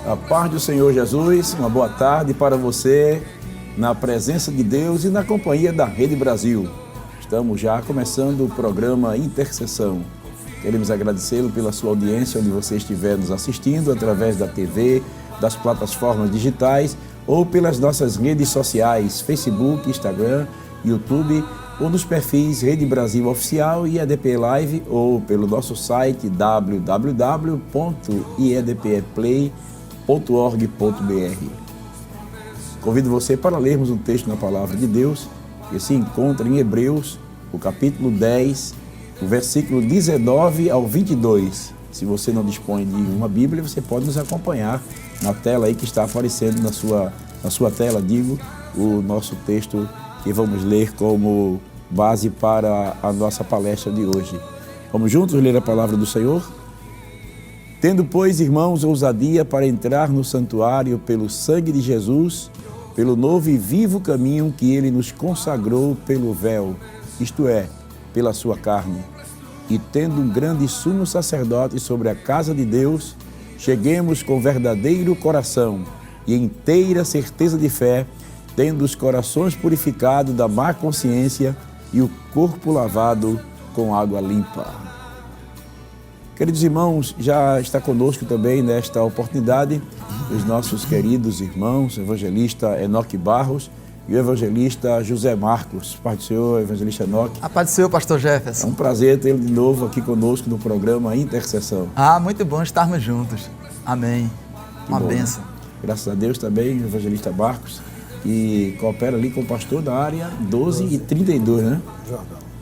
A paz do Senhor Jesus, uma boa tarde para você, na presença de Deus e na companhia da Rede Brasil. Estamos já começando o programa Intercessão. Queremos agradecê-lo pela sua audiência, onde você estiver nos assistindo, através da TV, das plataformas digitais ou pelas nossas redes sociais, Facebook, Instagram, YouTube, ou nos perfis Rede Brasil Oficial e EDP Live, ou pelo nosso site www.iedpeplay.org.br. Convido você para lermos um texto na Palavra de Deus que se encontra em Hebreus, o capítulo 10, o versículo 19 ao 22. Se você não dispõe de uma Bíblia, você pode nos acompanhar na tela aí que está aparecendo na sua tela, o nosso texto que vamos ler como base para a nossa palestra de hoje. Vamos juntos ler a palavra do Senhor? Tendo, pois, irmãos, ousadia para entrar no santuário pelo sangue de Jesus, pelo novo e vivo caminho que ele nos consagrou pelo véu, isto é, pela sua carne. E tendo um grande sumo sacerdote sobre a casa de Deus, cheguemos com verdadeiro coração e inteira certeza de fé, tendo os corações purificados da má consciência e o corpo lavado com água limpa. Queridos irmãos, já está conosco também nesta oportunidade os nossos queridos irmãos, o evangelista Enoque Barros e o evangelista José Marcos. Paz do Senhor, evangelista Enoque. A paz do Senhor, pastor Jefferson. É um prazer tê-lo de novo aqui conosco no programa Intercessão. Muito bom estarmos juntos. Amém. Uma bênção. Né? Graças a Deus também, o evangelista Marcos, que coopera ali com o pastor da área 12 e 32, né?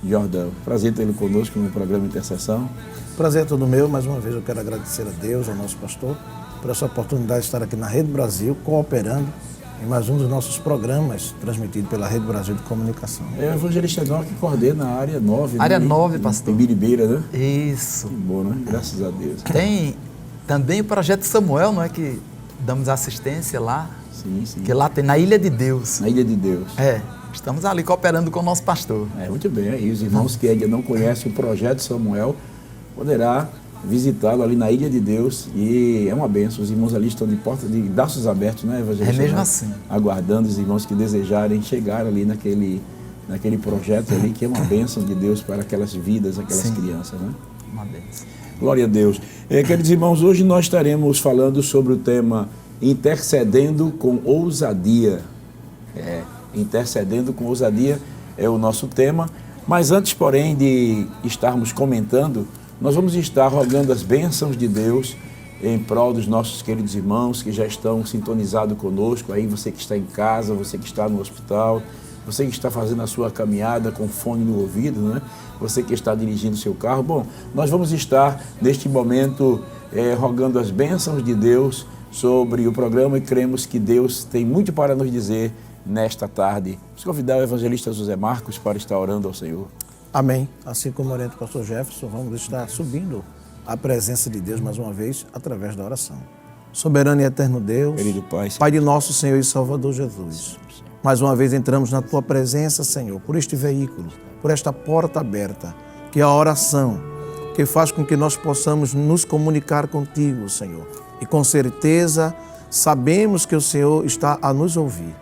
Jordão. Prazer tê-lo conosco no programa Intercessão. Prazer é todo meu. Mais uma vez eu quero agradecer a Deus, ao nosso pastor, por essa oportunidade de estar aqui na Rede Brasil, cooperando em mais um dos nossos programas transmitido pela Rede Brasil de Comunicação. É o evangelista Enoque que coordena a área 9. Área 9, pastor. Em Biribeira, né? Isso. Que bom, né? Graças a Deus. Tem também o Projeto Samuel, não é, que damos assistência lá. Sim. Que lá tem na Ilha de Deus. Na Ilha de Deus. Estamos ali cooperando com o nosso pastor. Muito bem. E os irmãos que ainda não conhecem o Projeto Samuel poderá visitá-lo ali na Ilha de Deus e é uma bênção. Os irmãos ali estão de braços abertos, né, evangelista? É mesmo assim. Aguardando os irmãos que desejarem chegar ali naquele projeto ali, que é uma bênção de Deus para aquelas vidas, aquelas crianças, né? Uma bênção. Glória a Deus. Queridos irmãos, hoje nós estaremos falando sobre o tema intercedendo com ousadia. Intercedendo com ousadia é o nosso tema, mas antes, porém, de estarmos comentando, nós vamos estar rogando as bênçãos de Deus em prol dos nossos queridos irmãos que já estão sintonizados conosco, aí você que está em casa, você que está no hospital, você que está fazendo a sua caminhada com fone no ouvido, né? Você que está dirigindo o seu carro. Bom, nós vamos estar neste momento rogando as bênçãos de Deus sobre o programa e cremos que Deus tem muito para nos dizer nesta tarde. Vamos convidar o evangelista José Marcos para estar orando ao Senhor. Amém. Assim como orienta o pastor Jefferson, vamos estar subindo a presença de Deus mais uma vez através da oração. Soberano e eterno Deus, querido Pai, Pai de nosso Senhor e Salvador Jesus, mais uma vez entramos na Tua presença, Senhor, por este veículo, por esta porta aberta, que é a oração, que faz com que nós possamos nos comunicar contigo, Senhor. E com certeza sabemos que o Senhor está a nos ouvir.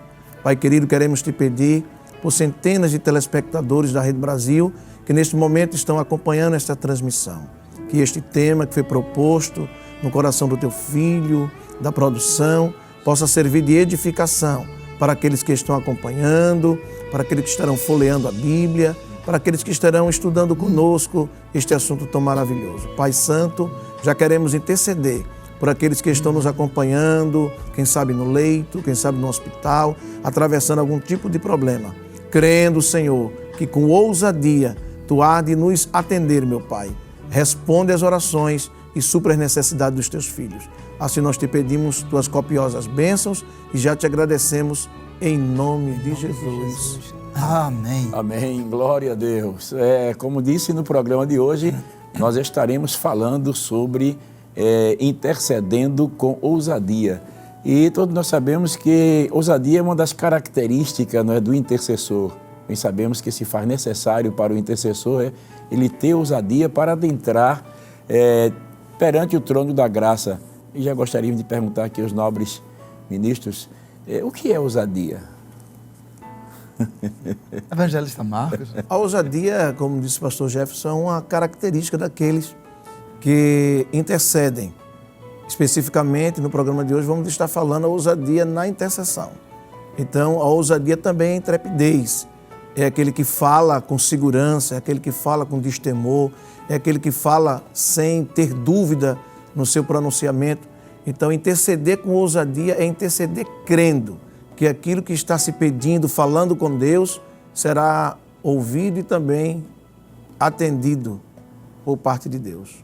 Pai querido, queremos te pedir por centenas de telespectadores da Rede Brasil que neste momento estão acompanhando esta transmissão. Que este tema que foi proposto no coração do teu filho, da produção, possa servir de edificação para aqueles que estão acompanhando, para aqueles que estarão folheando a Bíblia, para aqueles que estarão estudando conosco este assunto tão maravilhoso. Pai Santo, já queremos interceder por aqueles que estão nos acompanhando, quem sabe no leito, quem sabe no hospital, atravessando algum tipo de problema. Crendo, Senhor, que com ousadia Tu há de nos atender, meu Pai. Responde às orações e supra as necessidades dos Teus filhos. Assim nós te pedimos Tuas copiosas bênçãos e já te agradecemos em nome de Jesus. Amém. Amém. Glória a Deus. Como disse no programa de hoje, nós estaremos falando sobre intercedendo com ousadia. E todos nós sabemos que ousadia é uma das características, não é, do intercessor. Nós sabemos que se faz necessário para o intercessor ele ter ousadia para adentrar perante o trono da graça, E já gostaríamos de perguntar aqui aos nobres ministros, o que é ousadia? Evangelista Marcos. A ousadia, como disse o pastor Jefferson, é uma característica daqueles que intercedem. Especificamente, no programa de hoje, vamos estar falando a ousadia na intercessão. Então, a ousadia também é intrepidez. É aquele que fala com segurança, é aquele que fala com destemor, é aquele que fala sem ter dúvida no seu pronunciamento. Então, interceder com ousadia é interceder crendo que aquilo que está se pedindo, falando com Deus, será ouvido e também atendido por parte de Deus.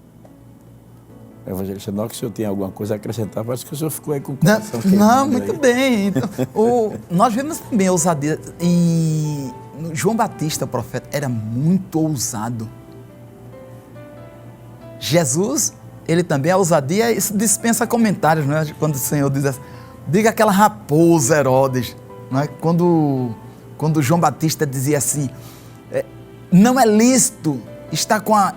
Evangelista Enoque, se o senhor tem alguma coisa a acrescentar, parece que o senhor ficou aí com o Não, coração queimado muito aí. bem. Então, nós vemos também a ousadia. E João Batista, o profeta, era muito ousado. Jesus, ele também, a ousadia, isso dispensa comentários, não é? Quando o Senhor diz assim, diga aquela raposa Herodes, não é? Quando João Batista dizia assim, não é lícito estar com a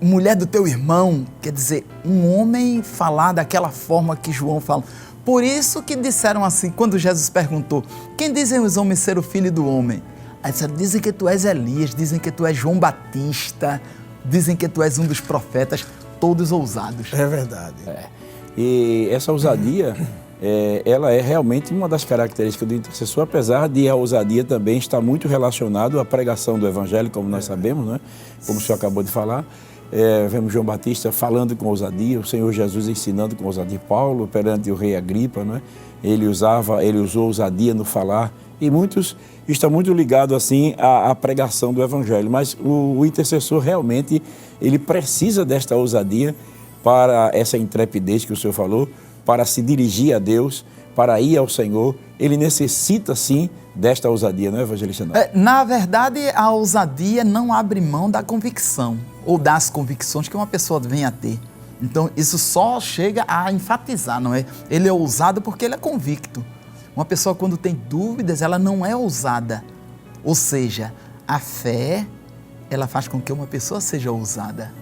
mulher do teu irmão, quer dizer, um homem falar daquela forma que João fala. Por isso que disseram assim, quando Jesus perguntou, quem dizem os homens ser o filho do homem? Aí disseram, dizem que tu és Elias, dizem que tu és João Batista, dizem que tu és um dos profetas, todos ousados. É verdade. E essa ousadia, ela é realmente uma das características do intercessor, apesar de a ousadia também estar muito relacionado à pregação do Evangelho, como nós sabemos, né? Como o senhor acabou de falar. Vemos João Batista falando com ousadia, o Senhor Jesus ensinando com ousadia, Paulo perante o rei Agripa, né? Ele usou ousadia no falar, e muitos estão muito ligados assim à pregação do Evangelho, mas o intercessor realmente, ele precisa desta ousadia para essa intrepidez que o senhor falou, para se dirigir a Deus, para ir ao Senhor, ele necessita sim desta ousadia, não é, evangelista? Não? Na verdade, a ousadia não abre mão da convicção ou das convicções que uma pessoa vem a ter. Então, isso só chega a enfatizar, não é? Ele é ousado porque ele é convicto. Uma pessoa, quando tem dúvidas, ela não é ousada. Ou seja, a fé, ela faz com que uma pessoa seja ousada.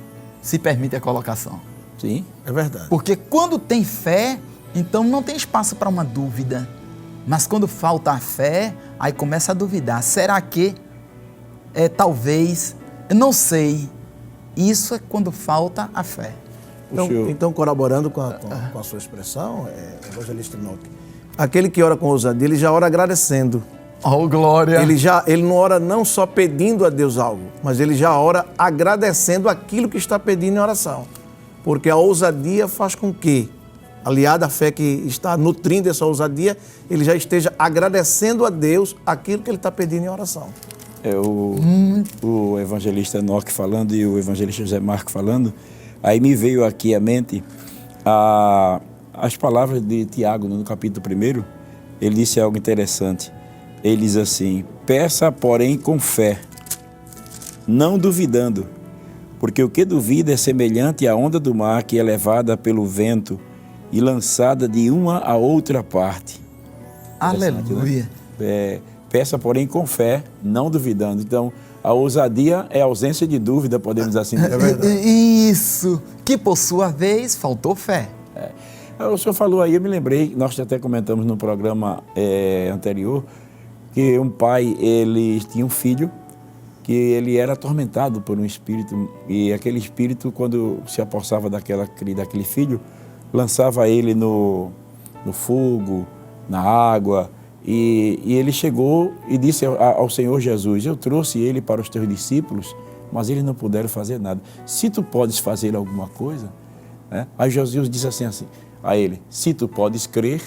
Se permite a colocação. Sim. É verdade. Porque quando tem fé, então não tem espaço para uma dúvida. Mas quando falta a fé, aí começa a duvidar. Será que? Talvez, eu não sei. Isso é quando falta a fé. Então corroborando com a sua expressão, evangelista Enoque, aquele que ora com ousadia, ele já ora agradecendo. Oh, glória! Ele não ora não só pedindo a Deus algo, mas ele já ora agradecendo aquilo que está pedindo em oração. Porque a ousadia faz com que, aliado à fé que está nutrindo essa ousadia, ele já esteja agradecendo a Deus aquilo que ele está pedindo em oração. O evangelista Enoque falando e o evangelista José Marco falando, aí me veio aqui à mente as palavras de Tiago, no capítulo 1, ele disse algo interessante. Ele diz assim, peça, porém, com fé, não duvidando, porque o que duvida é semelhante à onda do mar que é levada pelo vento e lançada de uma a outra parte. Aleluia! Né? Peça, porém, com fé, não duvidando. Então, a ousadia é a ausência de dúvida, podemos dizer assim. É verdade. Isso! Que, por sua vez, faltou fé. O senhor falou aí, eu me lembrei, nós até comentamos no programa anterior, que um pai, ele tinha um filho, que ele era atormentado por um espírito, e aquele espírito, quando se apossava daquele filho, lançava ele no fogo, na água, e ele chegou e disse ao Senhor Jesus, eu trouxe ele para os teus discípulos, mas eles não puderam fazer nada. Se tu podes fazer alguma coisa, né? Aí Jesus disse assim a ele, se tu podes crer,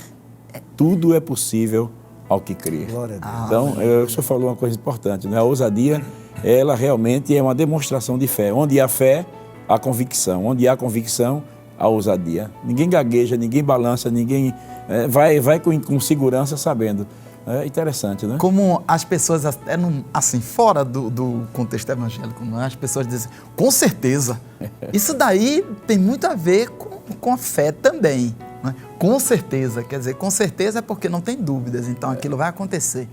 tudo é possível ao que crer. Glória a Deus. Então, o senhor falou uma coisa importante, né? A ousadia, ela realmente é uma demonstração de fé. Onde há fé, há convicção. Onde há convicção, há ousadia. Ninguém gagueja, ninguém balança, ninguém vai com segurança sabendo. É interessante, né? Como as pessoas, assim, fora do contexto evangélico, não é? As pessoas dizem, com certeza. Isso daí tem muito a ver com a fé também. Não é? Com certeza, quer dizer, com certeza é porque não tem dúvidas, então aquilo vai acontecer.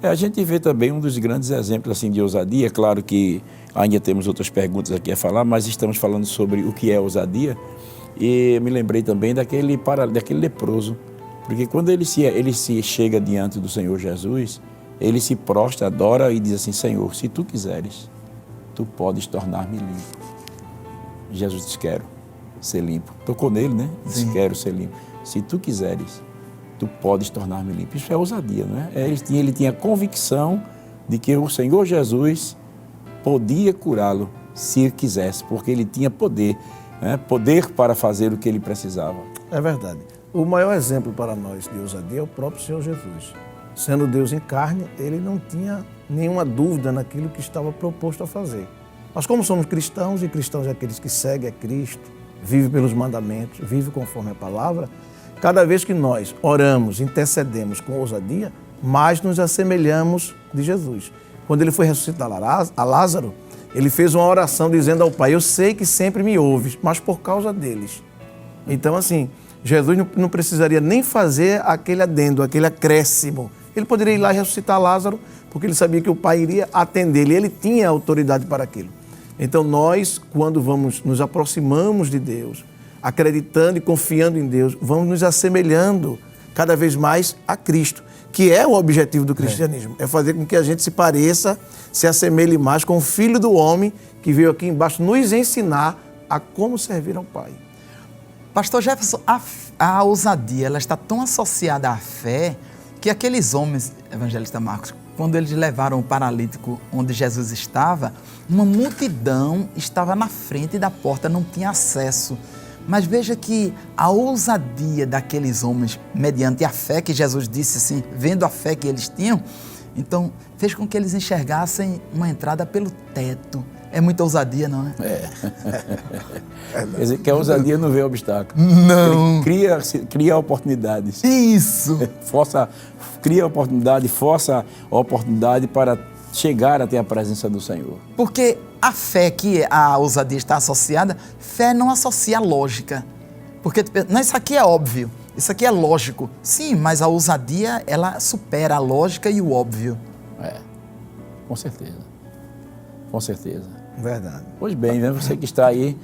A gente vê também um dos grandes exemplos assim, de ousadia, claro que ainda temos outras perguntas aqui a falar, mas estamos falando sobre o que é ousadia, E me lembrei também daquele leproso, porque quando ele se chega diante do Senhor Jesus, ele se prostra, adora e diz assim: Senhor, se tu quiseres, tu podes tornar-me limpo. Jesus diz: quero ser limpo. Tocou nele, né? Diz: quero ser limpo. Se tu quiseres, tu podes tornar-me limpo. Isso é ousadia, não é? Ele tinha convicção de que o Senhor Jesus podia curá-lo se quisesse, porque ele tinha poder, né? Poder para fazer o que ele precisava. É verdade. O maior exemplo para nós de ousadia é o próprio Senhor Jesus. Sendo Deus em carne, ele não tinha nenhuma dúvida naquilo que estava proposto a fazer. Mas como somos cristãos, e cristãos é aqueles que seguem a Cristo, vivem pelos mandamentos, vivem conforme a palavra, cada vez que nós oramos, intercedemos com ousadia, mais nos assemelhamos de Jesus. Quando ele foi ressuscitar a Lázaro, ele fez uma oração dizendo ao Pai: eu sei que sempre me ouves, mas por causa deles. Então, assim, Jesus não precisaria nem fazer aquele adendo, aquele acréscimo. Ele poderia ir lá e ressuscitar Lázaro, porque ele sabia que o Pai iria atender-lhe, ele tinha autoridade para aquilo. Então, nós, quando nos aproximamos de Deus, acreditando e confiando em Deus, vamos nos assemelhando cada vez mais a Cristo, que é o objetivo do cristianismo. É fazer com que a gente se pareça, se assemelhe mais com o Filho do Homem, que veio aqui embaixo nos ensinar a como servir ao Pai. Pastor Jefferson, a ousadia ela está tão associada à fé que aqueles homens, evangelista Marcos, quando eles levaram o paralítico onde Jesus estava, uma multidão estava na frente da porta, não tinha acesso. Mas veja que a ousadia daqueles homens, mediante a fé que Jesus disse assim, vendo a fé que eles tinham, então fez com que eles enxergassem uma entrada pelo teto. É muita ousadia, não é? Quer dizer, que a ousadia não vê obstáculo. Não. Ele cria oportunidades. Isso. Cria oportunidade, força a oportunidade para chegar até a presença do Senhor. Porque a fé que a ousadia está associada, fé não associa lógica. Porque não, isso aqui é óbvio, isso aqui é lógico. Sim, mas a ousadia, ela supera a lógica e o óbvio. Com certeza. Com certeza. Verdade. Pois bem, né? Você que está aí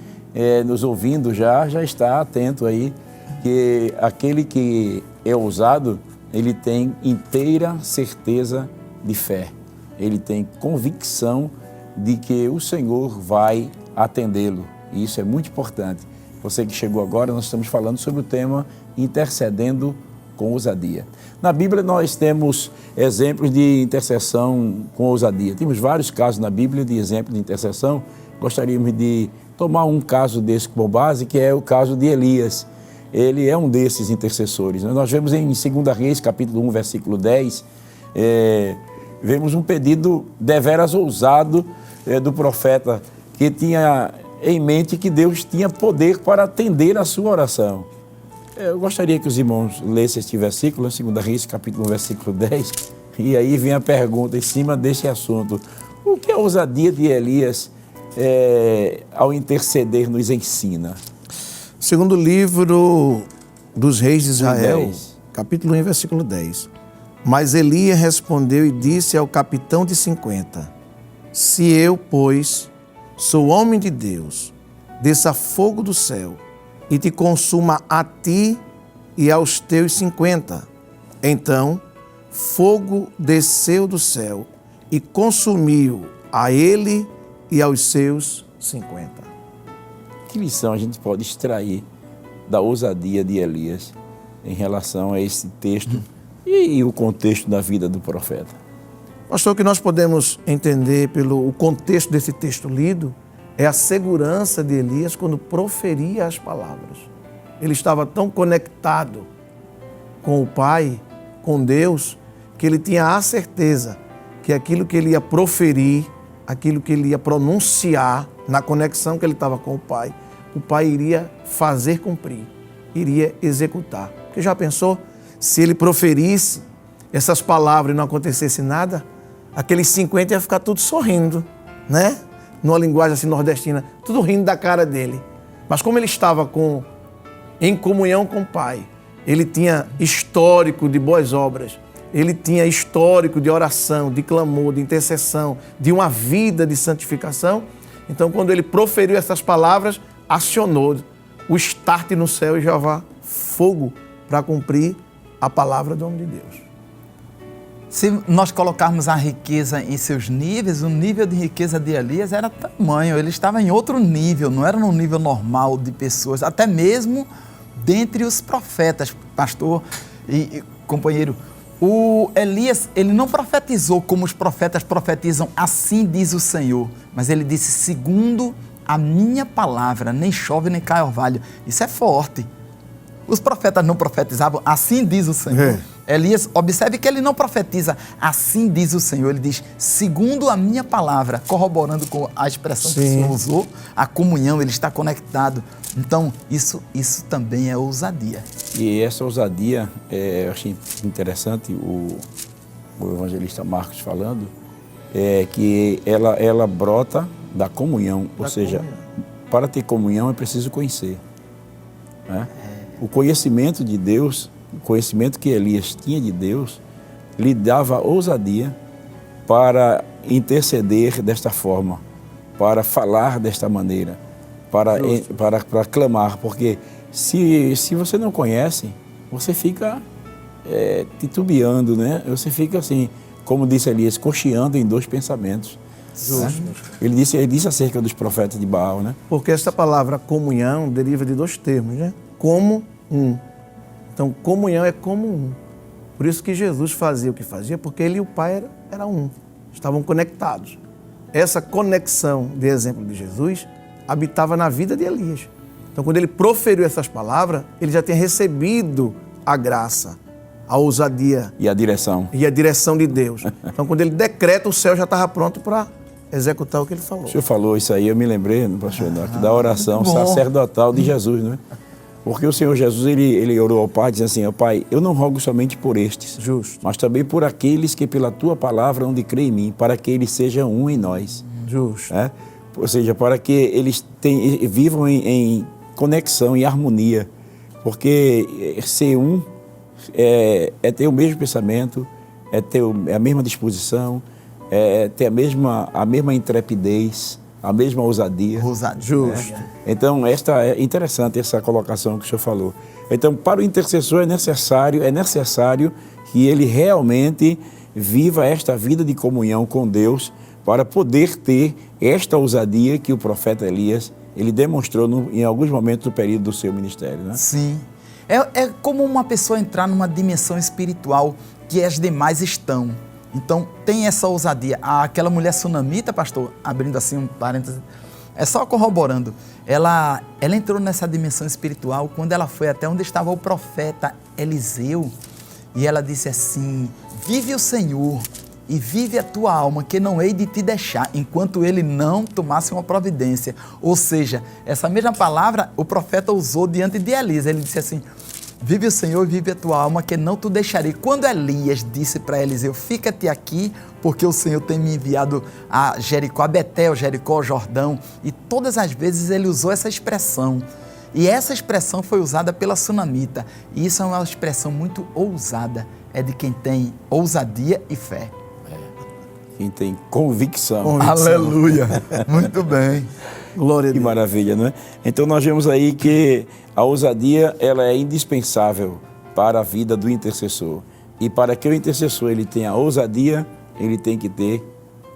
nos ouvindo já está atento aí, que aquele que é ousado, ele tem inteira certeza de fé. Ele tem convicção de que o Senhor vai atendê-lo. E isso é muito importante. Você que chegou agora, nós estamos falando sobre o tema intercedendo com ousadia. Na Bíblia nós temos exemplos de intercessão com ousadia. Temos vários casos na Bíblia de exemplos de intercessão. Gostaríamos de tomar um caso desse por base, que é o caso de Elias. Ele é um desses intercessores. Nós vemos em 2 Reis, capítulo 1, versículo 10, vemos um pedido deveras ousado do profeta, que tinha em mente que Deus tinha poder para atender a sua oração. Eu gostaria que os irmãos lessem este versículo, 2 Reis, capítulo 1, versículo 10, e aí vem a pergunta em cima desse assunto. O que a ousadia de Elias, ao interceder, nos ensina? Segundo livro dos Reis de Israel, 10. capítulo 1, versículo 10. Mas Elias respondeu e disse ao capitão de 50, se eu, pois, sou homem de Deus, desça fogo do céu e te consuma a ti e aos teus 50. Então, fogo desceu do céu e consumiu a ele e aos seus 50. Que lição a gente pode extrair da ousadia de Elias em relação a esse texto e o contexto da vida do profeta? Pastor, o que nós podemos entender pelo contexto desse texto lido é a segurança de Elias quando proferia as palavras. Ele estava tão conectado com o Pai, com Deus, que ele tinha a certeza que aquilo que ele ia proferir, aquilo que ele ia pronunciar, na conexão que ele estava com o Pai iria fazer cumprir, iria executar. Porque já pensou, se ele proferisse essas palavras e não acontecesse nada, aqueles 50 ia ficar tudo sorrindo, né? Numa linguagem assim nordestina, tudo rindo da cara dele. Mas como ele estava em comunhão com o Pai, ele tinha histórico de boas obras, ele tinha histórico de oração, de clamor, de intercessão, de uma vida de santificação. Então, quando ele proferiu essas palavras, acionou o start no céu e Jeová fogo para cumprir a palavra do homem de Deus. Se nós colocarmos a riqueza em seus níveis, o nível de riqueza de Elias era tamanho, ele estava em outro nível, não era num nível normal de pessoas, até mesmo dentre os profetas, pastor e companheiro. O Elias, ele não profetizou como os profetas profetizam, assim diz o Senhor, mas ele disse, segundo a minha palavra, nem chove nem cai orvalho. Isso é forte. Os profetas não profetizavam, assim diz o Senhor. Elias, observe que ele não profetiza, assim diz o Senhor. Ele diz, segundo a minha palavra, corroborando com a expressão que o Senhor usou, a comunhão, ele está conectado. Então, isso também é ousadia. E essa ousadia, eu achei interessante o evangelista Marcos falando, que ela brota da comunhão. Ou seja, para ter comunhão é preciso conhecer. Né? O conhecimento de Deus, o conhecimento que Elias tinha de Deus, lhe dava ousadia para interceder desta forma, para falar desta maneira, para clamar, porque se você não conhece, você fica titubeando, né? Você fica assim, como disse Elias, cocheando em dois pensamentos. Né? Ele disse acerca dos profetas de Baal, né? Porque essa palavra comunhão deriva de dois termos, né? Como um. Então, comunhão é como um. Por isso que Jesus fazia o que fazia, porque ele e o Pai eram um. Estavam conectados. Essa conexão, de exemplo de Jesus, habitava na vida de Elias. Então, quando ele proferiu essas palavras, ele já tinha recebido a graça, a ousadia. E a direção. E a direção de Deus. Então, quando ele decreta, o céu já estava pronto para executar o que ele falou. O senhor falou isso aí, eu me lembrei, pastor Enoque, da oração sacerdotal de Jesus, né? Porque o Senhor Jesus, ele orou ao Pai, dizendo assim, Pai, eu não rogo somente por estes, Justo. mas também por aqueles que pela Tua palavra hão de crer em mim, para que eles sejam um em nós. Justo. Ou seja, para que eles vivam em conexão, em harmonia. Porque ser um é ter o mesmo pensamento, é ter a mesma disposição, é ter a mesma intrepidez, a mesma ousadia. Justo. Então, é interessante essa colocação que o senhor falou. Então, para o intercessor é necessário que ele realmente viva esta vida de comunhão com Deus para poder ter esta ousadia que o profeta Elias, ele demonstrou em alguns momentos do período do seu ministério, né? Sim. É como uma pessoa entrar numa dimensão espiritual que as demais estão. Então, tem essa ousadia. Aquela mulher sunamita, pastor, abrindo assim um parênteses, é só corroborando. Ela entrou nessa dimensão espiritual quando ela foi até onde estava o profeta Eliseu e ela disse assim, vive o Senhor e vive a tua alma, que não hei de te deixar, enquanto ele não tomasse uma providência. Ou seja, essa mesma palavra o profeta usou diante de Elias. Ele disse assim, vive o Senhor, vive a tua alma, que não te deixarei. Quando Elias disse para Eliseu, fica-te aqui, porque o Senhor tem me enviado a Jericó, a Betel, Jericó, Jordão, e todas as vezes ele usou essa expressão. E essa expressão foi usada pela sunamita. E isso é uma expressão muito ousada. É de quem tem ousadia e fé. Quem tem convicção. Aleluia! Muito bem. Glória a Deus. Que maravilha, não é? Então nós vemos aí que a ousadia ela é indispensável para a vida do intercessor. E para que o intercessor ele tenha ousadia, ele tem que ter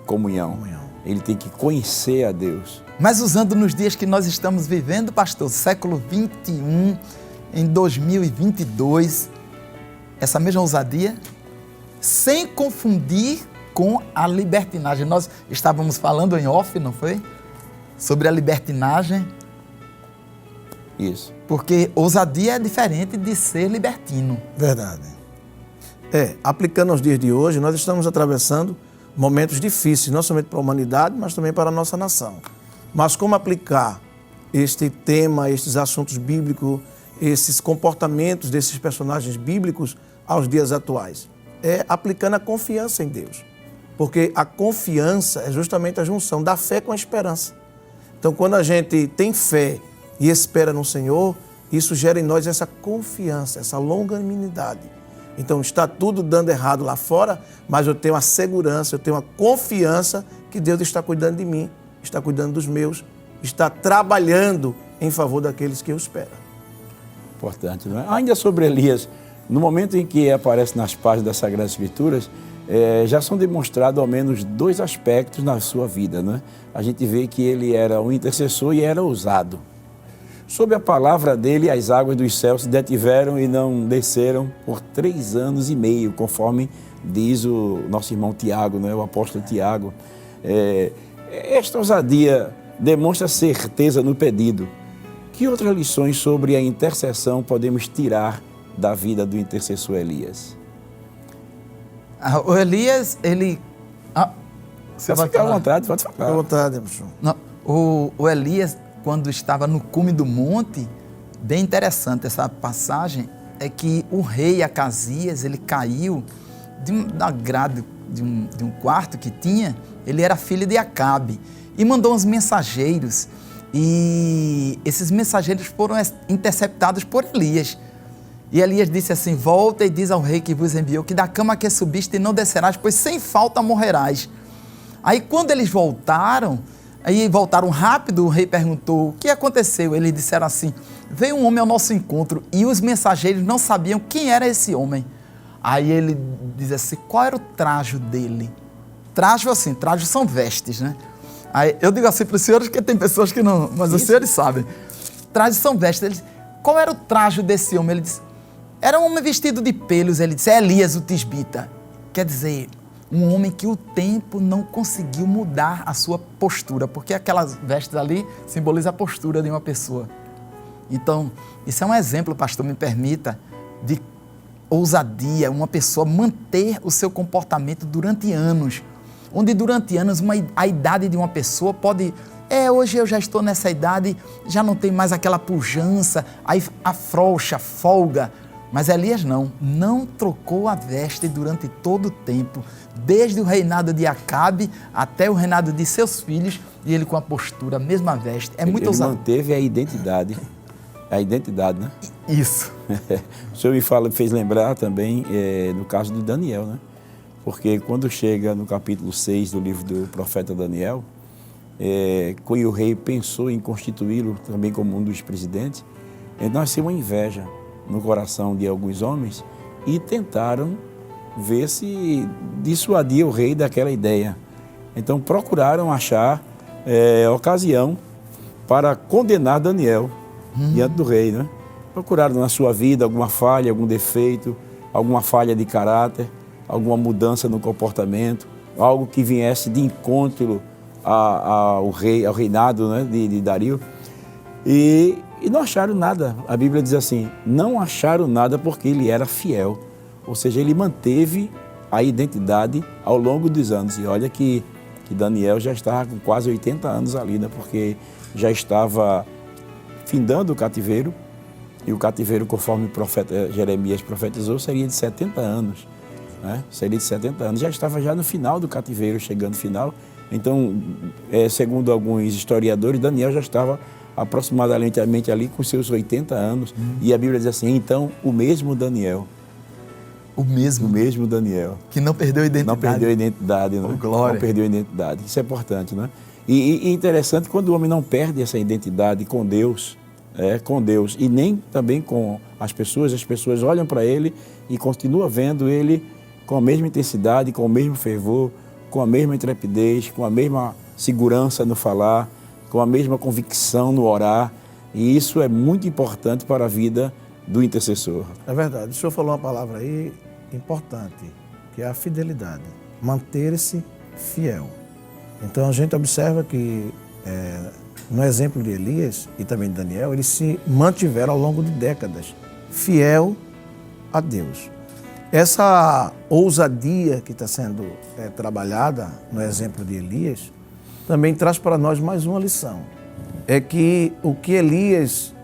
comunhão. Ele tem que conhecer a Deus. Mas usando nos dias que nós estamos vivendo, pastor, século 21, em 2022, essa mesma ousadia, sem confundir com a libertinagem. Nós estávamos falando em off, não foi? Sobre a libertinagem. Isso. Porque ousadia é diferente de ser libertino. Verdade. Aplicando aos dias de hoje, nós estamos atravessando momentos difíceis, não somente para a humanidade, mas também para a nossa nação. Mas como aplicar este tema, estes assuntos bíblicos, esses comportamentos desses personagens bíblicos aos dias atuais? É aplicando a confiança em Deus. Porque a confiança é justamente a junção da fé com a esperança. Então, quando a gente tem fé e espera no Senhor, isso gera em nós essa confiança, essa longanimidade. Então, está tudo dando errado lá fora, mas eu tenho a segurança, eu tenho a confiança que Deus está cuidando de mim, está cuidando dos meus, está trabalhando em favor daqueles que o esperam. Importante, não é? Ainda sobre Elias, no momento em que aparece nas páginas das Sagradas Escrituras, já são demonstrados ao menos 2 aspectos na sua vida, não é? A gente vê que ele era um intercessor e era ousado. Sob a palavra dele, as águas dos céus se detiveram e não desceram por 3 anos e meio, conforme diz o nosso irmão Tiago, né? O apóstolo Tiago. Esta ousadia demonstra certeza no pedido. Que outras lições sobre a intercessão podemos tirar da vida do intercessor Elias? O Elias, ele... Você vai ficar à vontade, pode falar. Fica à vontade, bicho. Não, o Elias, quando estava no cume do monte, bem interessante essa passagem, é que o rei Acasias, ele caiu da grade de um quarto que tinha, ele era filho de Acabe, e mandou uns mensageiros, e esses mensageiros foram interceptados por Elias. E Elias disse assim: volta e diz ao rei que vos enviou que da cama que subiste não descerás, pois sem falta morrerás. Aí quando eles voltaram rápido, o rei perguntou: o que aconteceu? Eles disseram assim: veio um homem ao nosso encontro e os mensageiros não sabiam quem era esse homem. Aí ele diz assim: qual era o trajo dele? Trajo são vestes, né? Aí eu digo assim para os senhores, porque tem pessoas que não, mas os senhores sabem. Trajo são vestes. Ele disse: qual era o trajo desse homem? Ele disse: era um homem vestido de pelos. Ele disse: é Elias o tisbita. Quer dizer, um homem que o tempo não conseguiu mudar a sua postura, porque aquelas vestes ali simbolizam a postura de uma pessoa. Então, isso é um exemplo, pastor, me permita, de ousadia, uma pessoa manter o seu comportamento durante anos, onde durante anos a idade de uma pessoa pode... hoje eu já estou nessa idade, já não tem mais aquela pujança, aí afrouxa, folga. Mas Elias não trocou a veste durante todo o tempo, desde o reinado de Acabe até o reinado de seus filhos, e ele com a postura, a mesma veste. Muito ousado. Ele manteve a identidade, né? Isso. O senhor me fez lembrar também no caso de Daniel, né? Porque quando chega no capítulo 6 do livro do profeta Daniel, quando o rei pensou em constituí-lo também como um dos presidentes, nasceu uma inveja no coração de alguns homens e tentaram ver se dissuadia o rei daquela ideia. Então procuraram achar ocasião para condenar Daniel diante do rei, né? Procuraram na sua vida alguma falha, algum defeito, alguma falha de caráter, alguma mudança no comportamento, algo que viesse de encontro ao reinado, né, de Dario. E não acharam nada. A Bíblia diz assim: não acharam nada porque ele era fiel. Ou seja, ele manteve a identidade ao longo dos anos. E olha que Daniel já estava com quase 80 anos ali, né? Porque já estava findando o cativeiro. E o cativeiro, conforme o profeta Jeremias profetizou, seria de 70 anos. Né? Seria de 70 anos. Já estava no final do cativeiro, chegando ao final. Então, segundo alguns historiadores, Daniel já estava aproximadamente ali com seus 80 anos. E a Bíblia diz assim: então, o mesmo Daniel. O mesmo Daniel. Que não perdeu a identidade. Não perdeu a identidade, né? Glória. Não perdeu a identidade. Isso é importante, né? E interessante quando o homem não perde essa identidade com Deus, e nem também com as pessoas olham para ele e continuam vendo ele com a mesma intensidade, com o mesmo fervor, com a mesma intrepidez, com a mesma segurança no falar, com a mesma convicção no orar. E isso é muito importante para a vida do intercessor. É verdade. O senhor falou uma palavra aí importante, que é a fidelidade. Manter-se fiel. Então a gente observa que no exemplo de Elias e também de Daniel, eles se mantiveram ao longo de décadas fiel a Deus. Essa ousadia que está sendo trabalhada no exemplo de Elias também traz para nós mais uma lição. É que o que Elias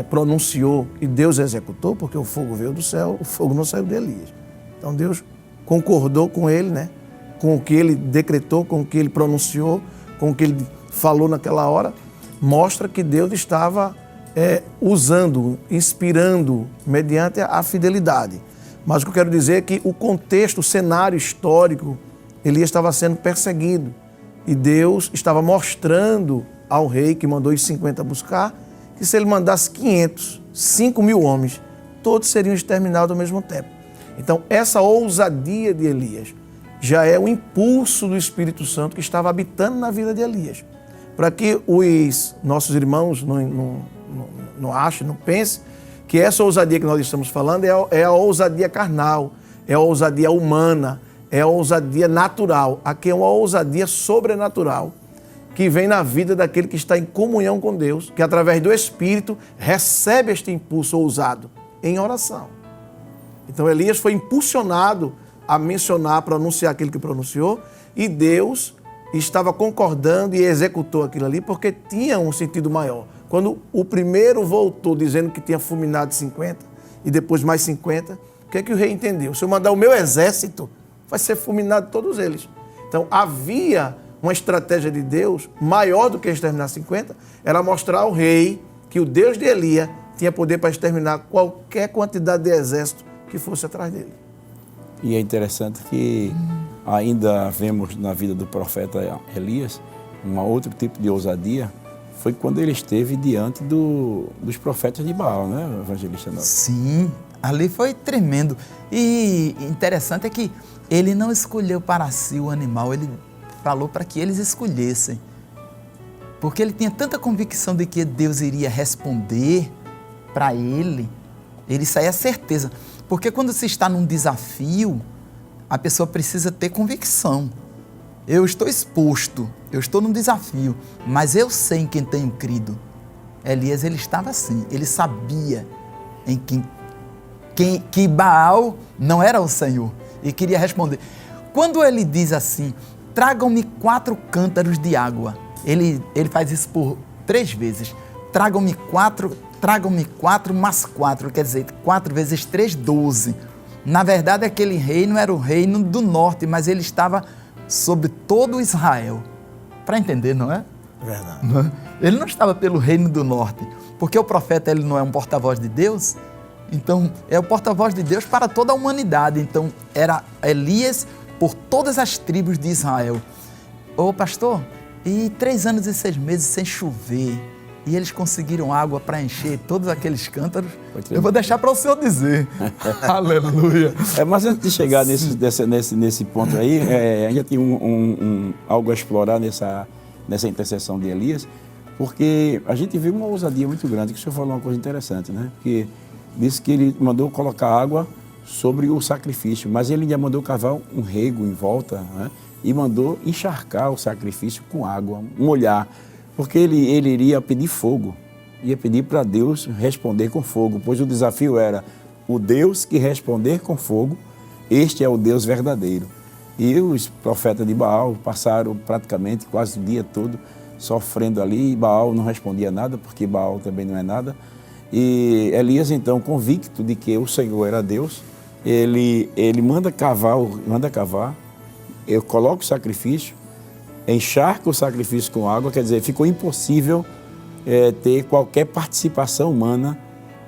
pronunciou e Deus executou, porque o fogo veio do céu, o fogo não saiu de Elias. Então Deus concordou com ele, né? Com o que ele decretou, com o que ele pronunciou, com o que ele falou naquela hora, mostra que Deus estava usando, inspirando mediante a fidelidade. Mas o que eu quero dizer é que o contexto, o cenário histórico, Elias estava sendo perseguido. E Deus estava mostrando ao rei que mandou os 50 buscar, que que se ele mandasse 500, 5.000 homens, todos seriam exterminados ao mesmo tempo. Então, essa ousadia de Elias já é o impulso do Espírito Santo que estava habitando na vida de Elias. Para que os nossos irmãos não achem, não pensem que essa ousadia que nós estamos falando é a ousadia carnal, é a ousadia humana, é a ousadia natural. Aqui é uma ousadia sobrenatural que vem na vida daquele que está em comunhão com Deus, que através do Espírito recebe este impulso ousado em oração. Então Elias foi impulsionado a mencionar, a pronunciar aquilo que pronunciou, e Deus estava concordando e executou aquilo ali porque tinha um sentido maior. Quando o primeiro voltou dizendo que tinha fulminado 50 e depois mais 50, o que é que o rei entendeu? Se eu mandar o meu exército, vai ser fulminado todos eles. Então havia uma estratégia de Deus maior do que exterminar 50, era mostrar ao rei que o Deus de Elias tinha poder para exterminar qualquer quantidade de exército que fosse atrás dele. E é interessante que ainda vemos na vida do profeta Elias um outro tipo de ousadia, foi quando ele esteve diante dos profetas de Baal, né, evangelista Nelson? Sim, ali foi tremendo. E interessante é que ele não escolheu para si o animal, ele falou para que eles escolhessem. Porque ele tinha tanta convicção de que Deus iria responder para ele, isso aí é certeza. Porque quando se está num desafio, a pessoa precisa ter convicção. Eu estou exposto, eu estou num desafio, mas eu sei em quem tenho crido. Elias, ele estava assim, ele sabia em que Baal não era o Senhor e queria responder. Quando ele diz assim, tragam-me 4 cântaros de água, ele faz isso por 3 vezes. Tragam-me 4 mais 4, quer dizer, 4 vezes 3, 12. Na verdade, aquele reino era o reino do norte, mas ele estava sobre todo Israel. Para entender, não é? Verdade. Não é? Ele não estava pelo reino do norte, porque o profeta ele não é um porta-voz de Deus, então é o porta-voz de Deus para toda a humanidade. Então era Elias por todas as tribos de Israel. Ô pastor, e 3 anos e 6 meses sem chover, e eles conseguiram água para encher todos aqueles cântaros, eu vou deixar para o senhor dizer. Aleluia. Mas antes de chegar nesse ponto aí, ainda tem algo a explorar nessa intercessão de Elias, porque a gente viu uma ousadia muito grande, que o senhor falou uma coisa interessante, né? Porque disse que ele mandou colocar água sobre o sacrifício, mas ele ainda mandou cavar um rego em volta, né? E mandou encharcar o sacrifício com água, molhar. Porque ele iria pedir fogo, ia pedir para Deus responder com fogo, pois o desafio era o Deus que responder com fogo, este é o Deus verdadeiro. E os profetas de Baal passaram praticamente quase o dia todo sofrendo ali, e Baal não respondia nada, porque Baal também não é nada. E Elias, então, convicto de que o Senhor era Deus, ele manda cavar, eu coloco o sacrifício, encharca o sacrifício com água, quer dizer, ficou impossível ter qualquer participação humana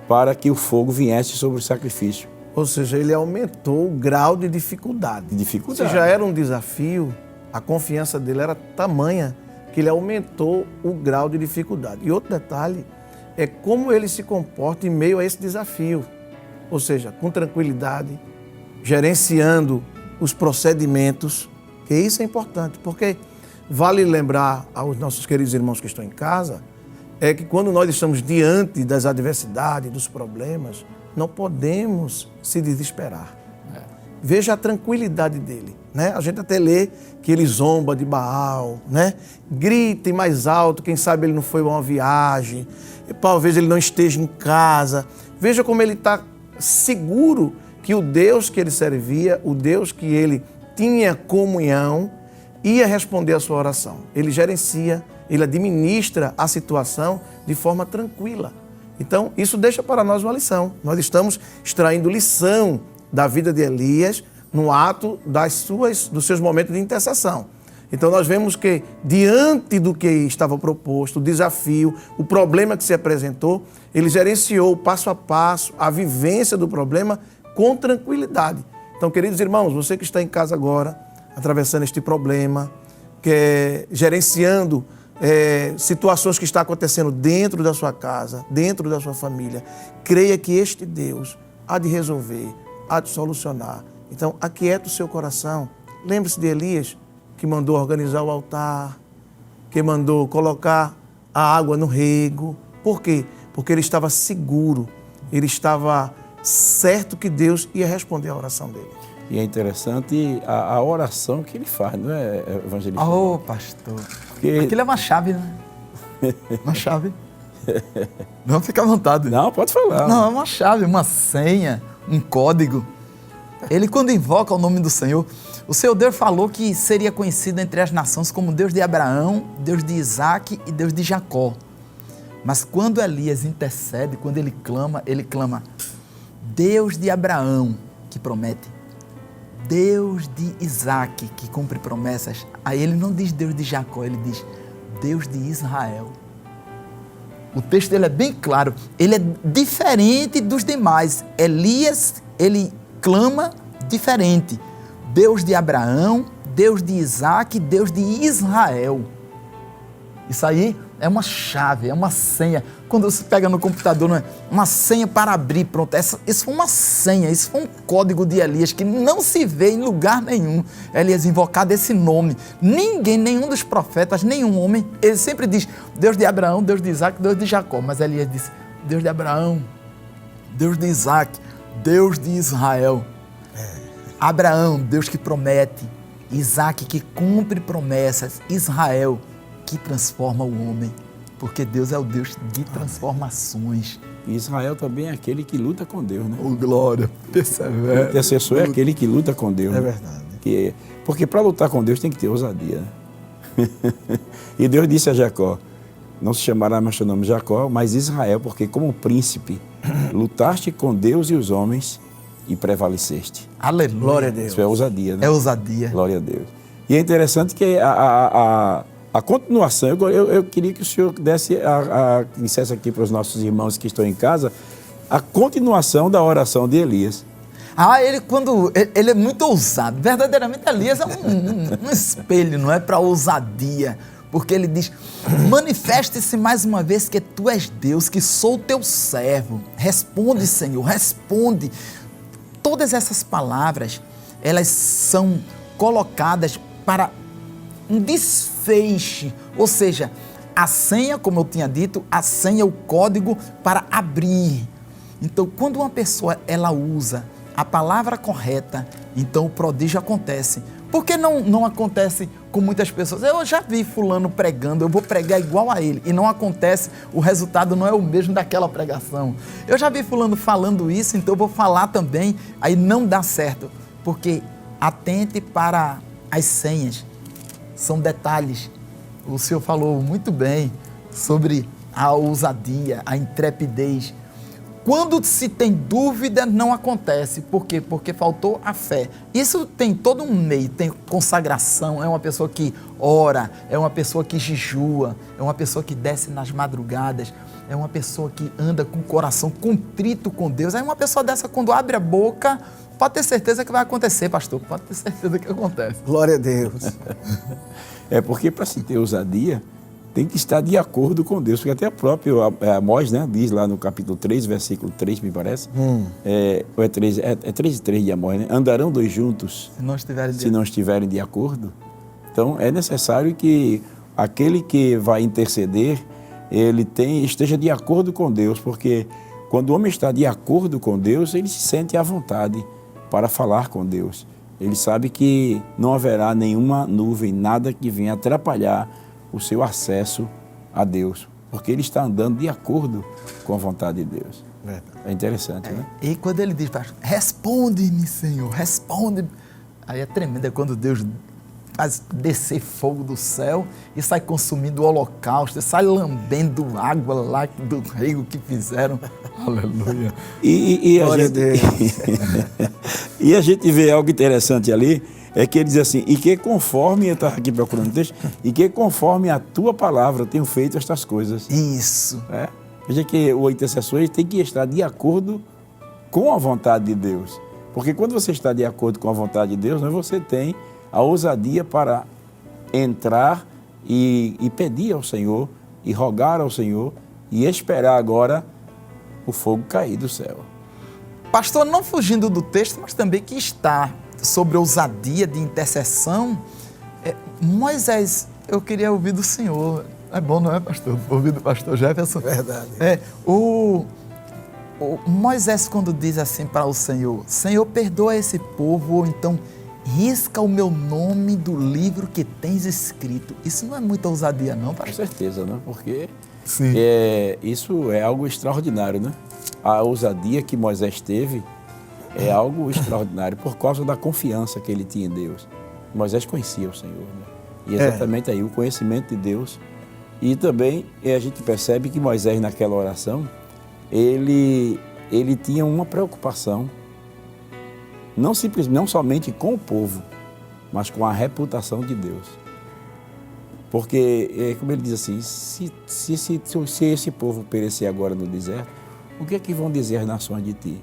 para que o fogo viesse sobre o sacrifício. Ou seja, ele aumentou o grau de dificuldade. Se já era um desafio, a confiança dele era tamanha que ele aumentou o grau de dificuldade. E outro detalhe é como ele se comporta em meio a esse desafio. Ou seja, com tranquilidade, gerenciando os procedimentos, que isso é importante, porque vale lembrar aos nossos queridos irmãos que estão em casa, é que quando nós estamos diante das adversidades, dos problemas, não podemos se desesperar. Veja a tranquilidade dele, né? A gente até lê que ele zomba de Baal, né? Grita mais alto, quem sabe ele não foi a uma viagem, talvez ele não esteja em casa. Veja como ele está seguro que o Deus que ele servia, o Deus que ele tinha comunhão, ia responder a sua oração. Ele gerencia, ele administra a situação de forma tranquila. Então, isso deixa para nós uma lição. Nós estamos extraindo lição da vida de Elias no ato dos seus momentos de intercessão. Então, nós vemos que, diante do que estava proposto, o desafio, o problema que se apresentou, ele gerenciou passo a passo a vivência do problema com tranquilidade. Então, queridos irmãos, você que está em casa agora, atravessando este problema, gerenciando situações que estão acontecendo dentro da sua casa, dentro da sua família. Creia que este Deus há de resolver, há de solucionar. Então, aquieta o seu coração. Lembre-se de Elias, que mandou organizar o altar, que mandou colocar a água no rego. Por quê? Porque ele estava seguro, ele estava certo que Deus ia responder a oração dele. E é interessante a oração que ele faz, não é, evangelista? Ô, pastor. Porque... Aquilo é uma chave, né? Uma chave. Não, fica à vontade. Não, pode falar. Não, é uma chave, uma senha, um código. Ele, quando invoca o nome do Senhor, o Senhor Deus falou que seria conhecido entre as nações como Deus de Abraão, Deus de Isaac e Deus de Jacó. Mas quando Elias intercede, quando ele clama Deus de Abraão, que promete, Deus de Isaac, que cumpre promessas. Aí ele não diz Deus de Jacó, ele diz Deus de Israel. O texto dele é bem claro, ele é diferente dos demais. Elias, ele clama diferente. Deus de Abraão, Deus de Isaac, Deus de Israel. Isso aí é uma chave, é uma senha. Quando você pega no computador, não é? Uma senha para abrir, pronto. Isso foi uma senha, isso foi um código de Elias que não se vê em lugar nenhum. Elias invocado esse nome. Ninguém, nenhum dos profetas, nenhum homem, ele sempre diz Deus de Abraão, Deus de Isaac, Deus de Jacó. Mas Elias disse Deus de Abraão, Deus de Isaac, Deus de Israel. Abraão, Deus que promete. Isaac, que cumpre promessas. Israel, que transforma o homem. Porque Deus é o Deus de transformações. E Israel também é aquele que luta com Deus, né? Oh, glória, persevera. O intercessor é aquele que luta com Deus. É né? verdade. Porque para lutar com Deus tem que ter ousadia. Né? E Deus disse a Jacó, não se chamará mais seu nome Jacó, mas Israel, porque como príncipe lutaste com Deus e os homens e prevaleceste. Aleluia. Glória a Deus. Isso é ousadia, né? É ousadia. Glória a Deus. E é interessante que a continuação, eu queria que o senhor dissesse aqui para os nossos irmãos que estão em casa, a continuação da oração de Elias. Ele é muito ousado. Verdadeiramente, Elias é um espelho, não é? Para ousadia. Porque ele diz, manifeste-se mais uma vez que tu és Deus, que sou teu servo. Responde, Senhor, responde. Todas essas palavras, elas são colocadas para um desfecho, ou seja, a senha, como eu tinha dito, a senha, o código para abrir. Então, quando uma pessoa ela usa a palavra correta, então o prodígio acontece. Por que não acontece com muitas pessoas? Eu já vi fulano pregando, eu vou pregar igual a ele, e não acontece, o resultado não é o mesmo daquela pregação. Eu já vi fulano falando isso, então eu vou falar também, aí não dá certo, porque atente para as senhas. São detalhes. O senhor falou muito bem sobre a ousadia, a intrepidez. Quando se tem dúvida, não acontece. Por quê? Porque faltou a fé. Isso tem todo um meio, tem consagração, é uma pessoa que ora, é uma pessoa que jejua, é uma pessoa que desce nas madrugadas, é uma pessoa que anda com o coração contrito com Deus. É uma pessoa dessa, quando abre a boca, pode ter certeza que vai acontecer, pastor. Pode ter certeza que acontece. Glória a Deus. É porque para se ter ousadia, tem que estar de acordo com Deus. Porque até a própria Amós, né, diz lá no capítulo 3, versículo 3, me parece. Ou é 3 e 3 de Amós, né? Andarão dois juntos se não estiverem de acordo. Então, é necessário que aquele que vai interceder, ele esteja de acordo com Deus. Porque quando o homem está de acordo com Deus, ele se sente à vontade para falar com Deus. Ele sabe que não haverá nenhuma nuvem, nada que venha atrapalhar o seu acesso a Deus, porque ele está andando de acordo com a vontade de Deus. É interessante, né? E quando ele diz, pastor, responde-me, Senhor, responde-me. Aí é tremendo, é quando Deus faz descer fogo do céu e sai consumindo o holocausto, sai lambendo água lá do rego que fizeram. Aleluia. E a gente vê algo interessante ali, é que ele diz assim, e que conforme, eu estava aqui procurando o texto, e que conforme a tua palavra eu tenho feito estas coisas. Isso. Veja que o intercessor ele tem que estar de acordo com a vontade de Deus. Porque quando você está de acordo com a vontade de Deus, você tem a ousadia para entrar e pedir ao Senhor, e rogar ao Senhor, e esperar agora o fogo cair do céu. Pastor, não fugindo do texto, mas também que está sobre ousadia de intercessão, Moisés, eu queria ouvir do Senhor. É bom, não é, pastor? Ouvir do pastor Jefferson. Verdade. O Moisés, quando diz assim para o Senhor, Senhor, perdoa esse povo, ou então risca o meu nome do livro que tens escrito. Isso não é muita ousadia, não, pastor? Com certeza, né? Porque Sim. Isso é algo extraordinário, né? A ousadia que Moisés teve é algo extraordinário por causa da confiança que ele tinha em Deus. Moisés conhecia o Senhor, né? E exatamente aí o conhecimento de Deus. E também a gente percebe que Moisés, naquela oração, ele tinha uma preocupação, não somente com o povo, mas com a reputação de Deus. Porque, como ele diz assim, se esse povo perecer agora no deserto, o que é que vão dizer as nações de ti?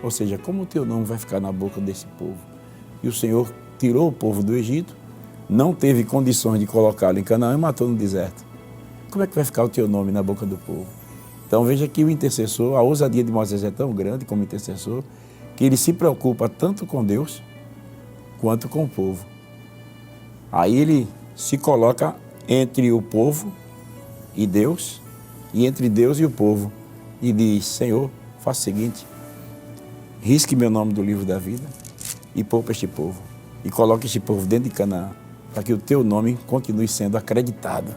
Ou seja, como o teu nome vai ficar na boca desse povo? E o Senhor tirou o povo do Egito, não teve condições de colocá-lo em Canaã e matou no deserto. Como é que vai ficar o teu nome na boca do povo? Então veja que o intercessor, a ousadia de Moisés é tão grande como intercessor, que ele se preocupa tanto com Deus quanto com o povo. Aí ele se coloca entre o povo e Deus, e entre Deus e o povo, e diz, Senhor, faça o seguinte, risque meu nome do livro da vida e poupa este povo, e coloque este povo dentro de Canaã, para que o teu nome continue sendo acreditado.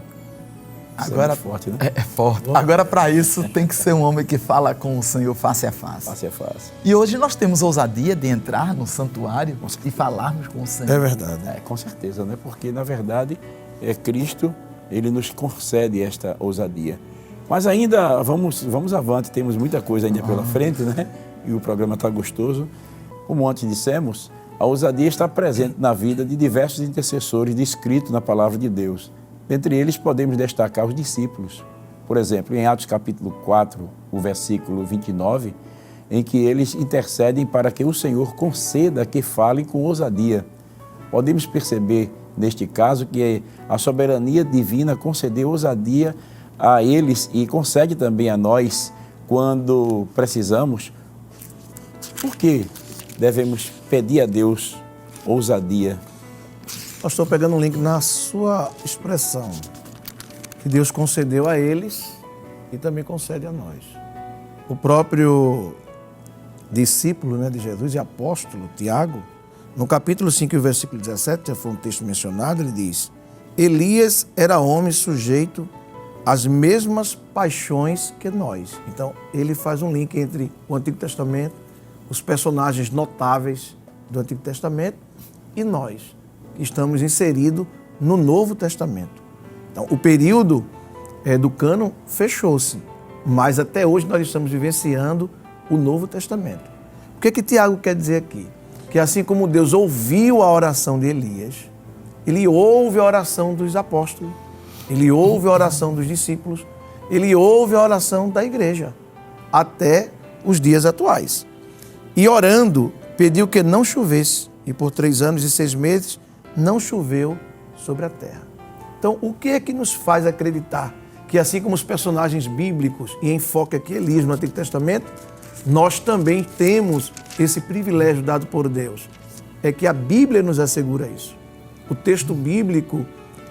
Agora, isso é forte, né? É forte. Agora, para isso, tem que ser um homem que fala com o Senhor face a face. Face a face. E hoje nós temos ousadia de entrar no santuário e falarmos com o Senhor. É verdade. Com certeza, né? Porque, na verdade, Cristo, ele nos concede esta ousadia. Mas ainda, vamos avante, temos muita coisa ainda pela frente, né? E o programa está gostoso. Como antes dissemos, a ousadia está presente na vida de diversos intercessores descritos na palavra de Deus. Dentre eles, podemos destacar os discípulos. Por exemplo, em Atos capítulo 4, o versículo 29, em que eles intercedem para que o Senhor conceda que falem com ousadia. Podemos perceber, neste caso, que a soberania divina concedeu ousadia a eles e concede também a nós quando precisamos. Por que devemos pedir a Deus ousadia? Pastor, pegando um link na sua expressão, que Deus concedeu a eles e também concede a nós. O próprio discípulo, né, de Jesus e apóstolo, Tiago, no capítulo 5, o versículo 17, já foi um texto mencionado, ele diz, Elias era homem sujeito às mesmas paixões que nós. Então, ele faz um link entre o Antigo Testamento, os personagens notáveis do Antigo Testamento e nós, que estamos inseridos no Novo Testamento. Então, o período do cânon fechou-se, mas até hoje nós estamos vivenciando o Novo Testamento. O que Tiago quer dizer aqui? Que assim como Deus ouviu a oração de Elias, Ele ouve a oração dos apóstolos, Ele ouve a oração dos discípulos, Ele ouve a oração da igreja, até os dias atuais. E orando, pediu que não chovesse, e por 3 anos e 6 meses não choveu sobre a terra. Então, o que é que nos faz acreditar que, assim como os personagens bíblicos, e enfoque aqui Elias no Antigo Testamento, nós também temos esse privilégio dado por Deus? É que a Bíblia nos assegura isso. O texto bíblico,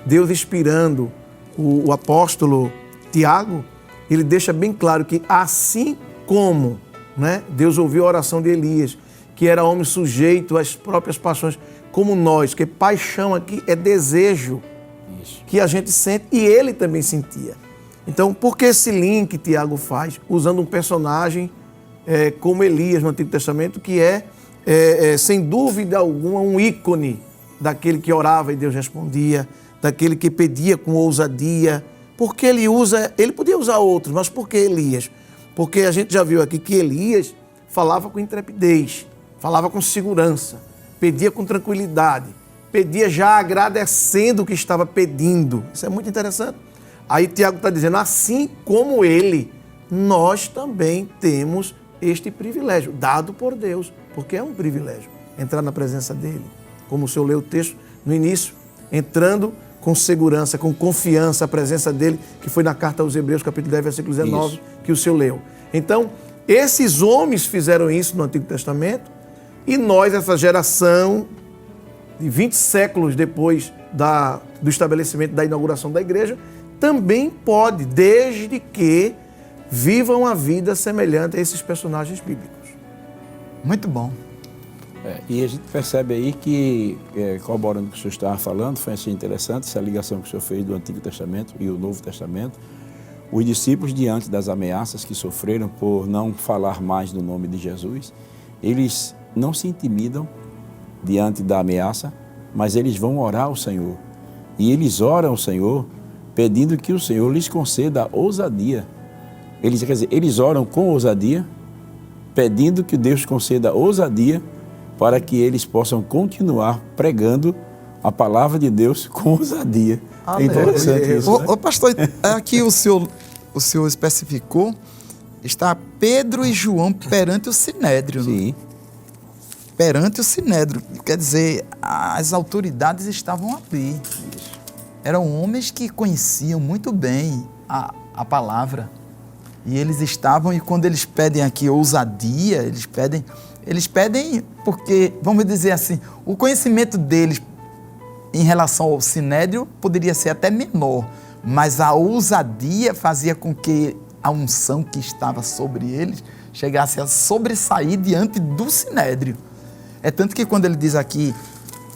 Deus inspirando o apóstolo Tiago, ele deixa bem claro que assim como, né, Deus ouviu a oração de Elias, que era homem sujeito às próprias paixões, como nós, que paixão aqui é desejo que a gente sente e ele também sentia. Então, por que esse link Tiago faz, usando um personagem como Elias no Antigo Testamento, que sem dúvida alguma, um ícone daquele que orava e Deus respondia, daquele que pedia com ousadia? Porque ele podia usar outros, mas por que Elias? Porque a gente já viu aqui que Elias falava com intrepidez, falava com segurança, pedia com tranquilidade, pedia já agradecendo o que estava pedindo. Isso é muito interessante. Aí Tiago está dizendo, assim como ele, nós também temos este privilégio, dado por Deus, porque é um privilégio entrar na presença dele. Como o senhor leu o texto no início, entrando com segurança, com confiança a presença dele, que foi na carta aos Hebreus, capítulo 10, versículo 19, Isso. que o senhor leu. Então, esses homens fizeram isso no Antigo Testamento e nós, essa geração, de 20 séculos depois do estabelecimento da inauguração da igreja, também pode, desde que vivam a vida semelhante a esses personagens bíblicos. Muito bom. E a gente percebe aí que, corroborando o que o senhor estava falando, foi assim interessante essa ligação que o senhor fez do Antigo Testamento e o Novo Testamento. Os discípulos, diante das ameaças que sofreram por não falar mais do nome de Jesus, eles não se intimidam diante da ameaça, mas eles vão orar ao Senhor. E eles oram ao Senhor pedindo que o Senhor lhes conceda ousadia. Eles oram com ousadia, pedindo que Deus conceda ousadia para que eles possam continuar pregando a palavra de Deus com ousadia. É interessante isso, né? Ô, pastor, aqui o senhor especificou, está Pedro e João perante o Sinédrio. Sim. Perante o Sinédrio. Quer dizer, as autoridades estavam ali. Eram homens que conheciam muito bem a palavra. E eles estavam, e quando eles pedem aqui ousadia, eles pedem porque, vamos dizer assim, o conhecimento deles em relação ao Sinédrio poderia ser até menor, mas a ousadia fazia com que a unção que estava sobre eles chegasse a sobressair diante do Sinédrio. É tanto que quando ele diz aqui,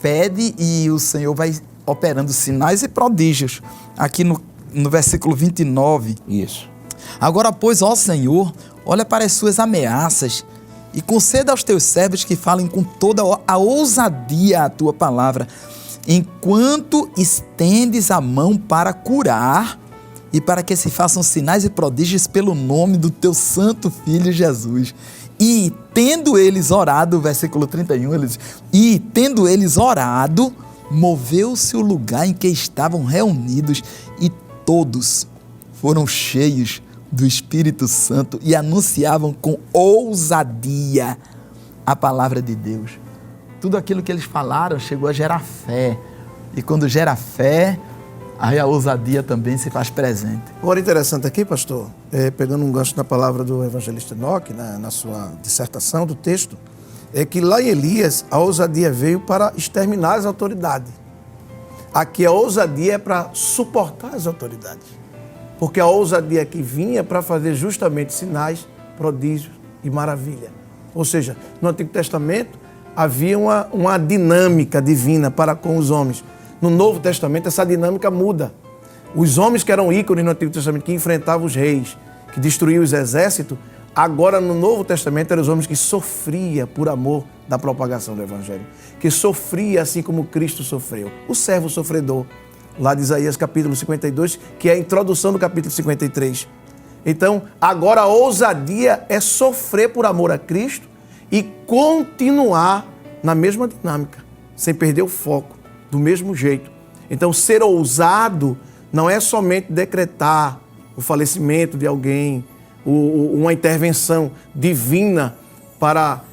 pede e o Senhor vai operando sinais e prodígios. Aqui no versículo 29. Isso. Agora, pois, ó Senhor, olha para as suas ameaças e conceda aos teus servos que falem com toda a ousadia a tua palavra, enquanto estendes a mão para curar e para que se façam sinais e prodígios pelo nome do teu santo Filho Jesus. E tendo eles orado, versículo 31, ele diz, e tendo eles orado, moveu-se o lugar em que estavam reunidos e todos foram cheios do Espírito Santo e anunciavam com ousadia a palavra de Deus. Tudo aquilo que eles falaram chegou a gerar fé. E quando gera fé, aí a ousadia também se faz presente. Agora, interessante aqui, pastor, pegando um gancho na palavra do evangelista Enoque, na sua dissertação do texto, é que lá em Elias, a ousadia veio para exterminar as autoridades. Aqui a ousadia é para suportar as autoridades. Porque a ousadia que vinha para fazer justamente sinais, prodígios e maravilha. Ou seja, no Antigo Testamento havia uma dinâmica divina para com os homens. No Novo Testamento essa dinâmica muda. Os homens que eram ícones no Antigo Testamento, que enfrentavam os reis, que destruíam os exércitos, agora no Novo Testamento eram os homens que sofriam por amor da propagação do Evangelho. Que sofria assim como Cristo sofreu. O servo sofredor. Lá de Isaías capítulo 52, que é a introdução do capítulo 53. Então, agora a ousadia é sofrer por amor a Cristo e continuar na mesma dinâmica, sem perder o foco, do mesmo jeito. Então, ser ousado não é somente decretar o falecimento de alguém, uma intervenção divina para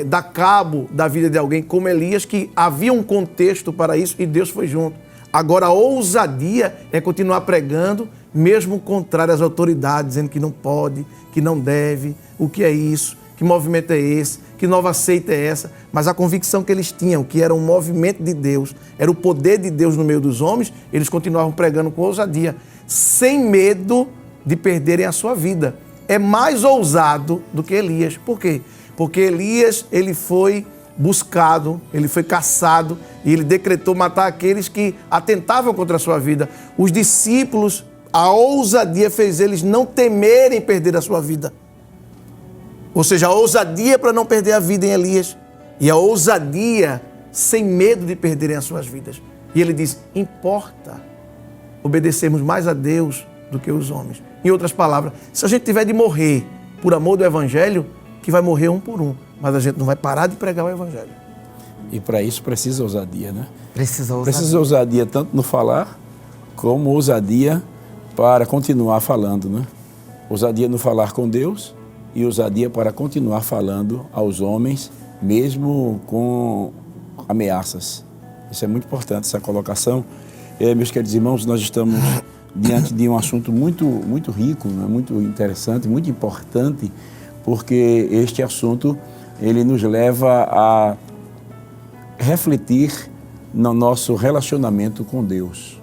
dar cabo da vida de alguém, como Elias, que havia um contexto para isso e Deus foi junto. Agora, a ousadia é continuar pregando, mesmo contrário às autoridades, dizendo que não pode, que não deve, o que é isso, que movimento é esse, que nova seita é essa. Mas a convicção que eles tinham, que era um movimento de Deus, era o poder de Deus no meio dos homens, eles continuavam pregando com ousadia, sem medo de perderem a sua vida. É mais ousado do que Elias. Por quê? Porque Elias, ele foi buscado, ele foi caçado e ele decretou matar aqueles que atentavam contra a sua vida. Os discípulos, a ousadia fez eles não temerem perder a sua vida. Ou seja, a ousadia para não perder a vida em Elias e a ousadia sem medo de perderem as suas vidas. E ele diz, importa obedecermos mais a Deus do que os homens. Em outras palavras, se a gente tiver de morrer por amor do Evangelho, que vai morrer um por um, mas a gente não vai parar de pregar o Evangelho. E para isso precisa ousadia, né? Precisa ousadia. Precisa ousadia tanto no falar, como ousadia para continuar falando, né? Ousadia no falar com Deus e ousadia para continuar falando aos homens, mesmo com ameaças. Isso é muito importante, essa colocação. meus queridos irmãos, nós estamos diante de um assunto muito, muito rico, né? Muito interessante, muito importante, porque este assunto ele nos leva a refletir no nosso relacionamento com Deus.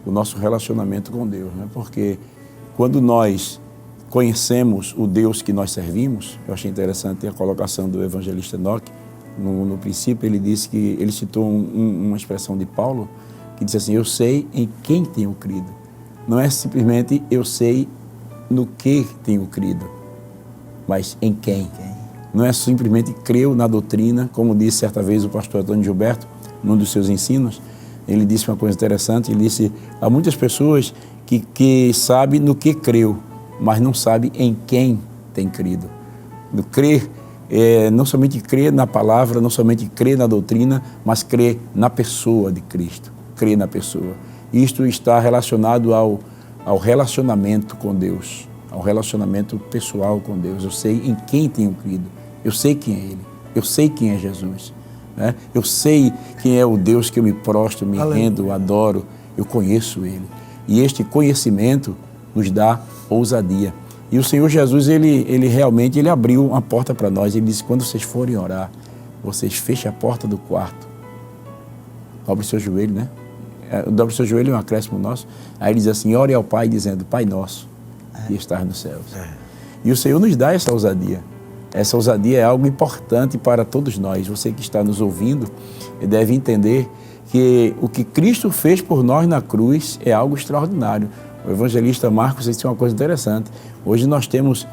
O nosso relacionamento com Deus, né? Porque quando nós conhecemos o Deus que nós servimos, eu achei interessante a colocação do evangelista Enoque. No princípio, ele disse que ele citou uma expressão de Paulo que disse assim: eu sei em quem tenho crido. Não é simplesmente eu sei no que tenho crido, mas em quem. Não é simplesmente creu na doutrina, como disse certa vez o pastor Antônio Gilberto, num dos seus ensinos. Ele disse uma coisa interessante, ele disse: há muitas pessoas que sabem no que creu, mas não sabem em quem tem crido. No crer, não somente crer na palavra, não somente crer na doutrina, mas crer na pessoa de Cristo, crer na pessoa. Isto está relacionado ao relacionamento com Deus, ao relacionamento pessoal com Deus. Eu sei em quem tenho crido, eu sei quem é Ele, eu sei quem é Jesus. Né? Eu sei quem é o Deus que eu me prostro, me rendo, adoro, eu conheço Ele. E este conhecimento nos dá ousadia. E o Senhor Jesus, ele realmente abriu uma porta para nós. Ele disse: quando vocês forem orar, vocês fechem a porta do quarto, dobre o seu joelho, né? Dobre o seu joelho, é um acréscimo nosso. Aí ele diz assim: ore ao Pai dizendo: Pai nosso, que estás nos céus. E o Senhor nos dá essa ousadia. Essa ousadia é algo importante para todos nós. Você que está nos ouvindo deve entender que o que Cristo fez por nós na cruz é algo extraordinário. O evangelista Marcos disse uma coisa interessante. Hoje nós temos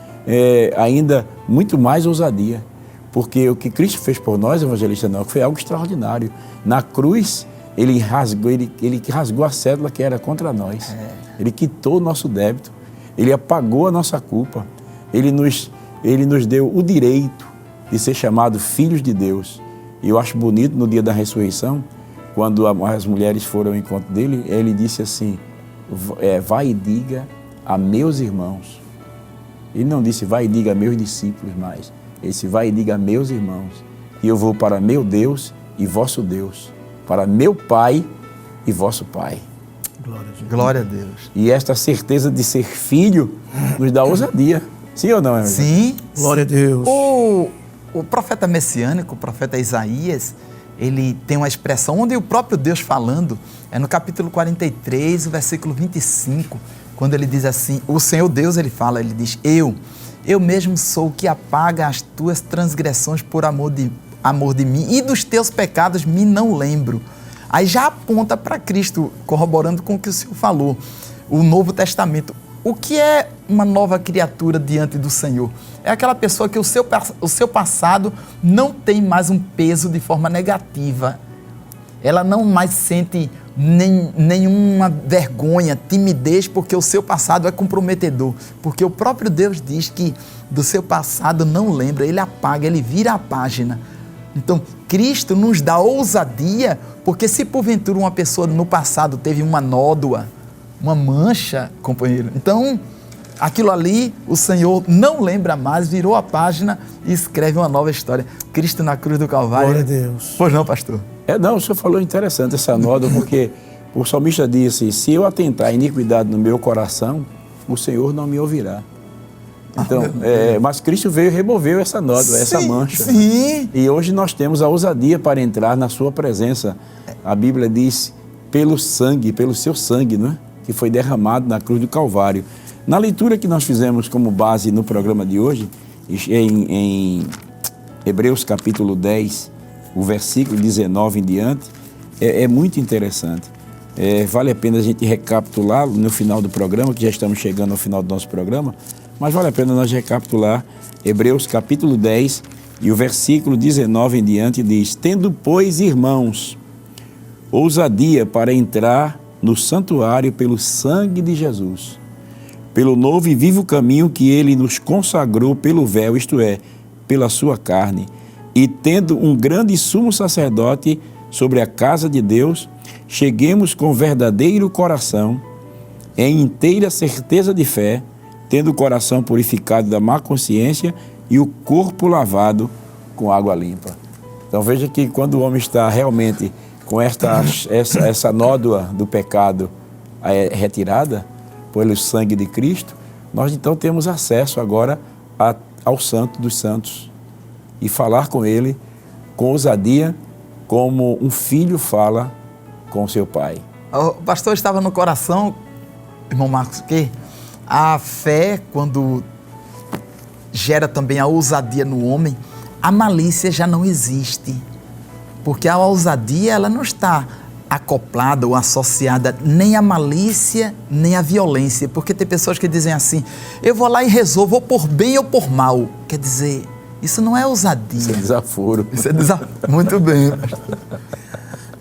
ainda muito mais ousadia, porque o que Cristo fez por nós, evangelista não, foi algo extraordinário. Na cruz, ele rasgou a cédula que era contra nós. Ele quitou o nosso débito, ele apagou a nossa culpa, ele nos deu o direito de ser chamado filhos de Deus. E eu acho bonito no dia da ressurreição, quando as mulheres foram ao encontro dele, ele disse assim: vai e diga a meus irmãos. Ele não disse vai e diga a meus discípulos mais. Ele disse vai e diga a meus irmãos. E eu vou para meu Deus e vosso Deus, para meu Pai e vosso Pai. Glória a Deus. E esta certeza de ser filho nos dá ousadia. Sim ou não, amigo? Sim. Glória a Deus. O profeta messiânico, o profeta Isaías, ele tem uma expressão onde o próprio Deus falando, é no capítulo 43, o versículo 25, quando ele diz assim, o Senhor Deus, ele fala, ele diz: eu mesmo sou o que apaga as tuas transgressões por amor de mim, e dos teus pecados me não lembro. Aí já aponta para Cristo, corroborando com o que o Senhor falou, o Novo Testamento. O que é uma nova criatura diante do Senhor? É aquela pessoa que o seu passado não tem mais um peso de forma negativa. Ela não mais sente nenhuma vergonha, timidez, porque o seu passado é comprometedor. Porque o próprio Deus diz que do seu passado não lembra, ele apaga, ele vira a página. Então, Cristo nos dá ousadia, porque se porventura uma pessoa no passado teve uma nódoa, uma mancha, companheiro, então aquilo ali o Senhor não lembra mais, virou a página e escreve uma nova história. Cristo na cruz do Calvário. Glória a Deus. Pois não, pastor? Não, o senhor falou interessante essa nódoa, porque o salmista disse: se eu atentar iniquidade no meu coração, o Senhor não me ouvirá. Então, mas Cristo veio e removeu essa nódoa, essa mancha. Sim. E hoje nós temos a ousadia para entrar na sua presença. A Bíblia diz: pelo sangue, pelo seu sangue, não é? Que foi derramado na cruz do Calvário. Na leitura que nós fizemos como base no programa de hoje, em Hebreus capítulo 10, o versículo 19 em diante, é muito interessante. Vale a pena a gente recapitular no final do programa, que já estamos chegando ao final do nosso programa, mas vale a pena nós recapitular Hebreus capítulo 10 e o versículo 19 em diante diz: tendo, pois, irmãos, ousadia para entrar no santuário pelo sangue de Jesus, pelo novo e vivo caminho que ele nos consagrou pelo véu, isto é, pela sua carne, e tendo um grande sumo sacerdote sobre a casa de Deus, cheguemos com verdadeiro coração, em inteira certeza de fé, tendo o coração purificado da má consciência e o corpo lavado com água limpa. Então veja que quando o homem está realmente com essa nódoa do pecado retirada pelo sangue de Cristo, nós então temos acesso agora ao Santo dos Santos e falar com Ele com ousadia, como um filho fala com seu pai. O pastor, estava no coração, irmão Marcos, que a fé, quando gera também a ousadia no homem, a malícia já não existe. Porque a ousadia, ela não está acoplada ou associada nem à malícia, nem à violência. Porque tem pessoas que dizem assim, eu vou lá e resolvo, ou por bem ou por mal. Quer dizer, isso não é ousadia. Isso é desaforo. Isso é desaforo. Muito bem, pastor.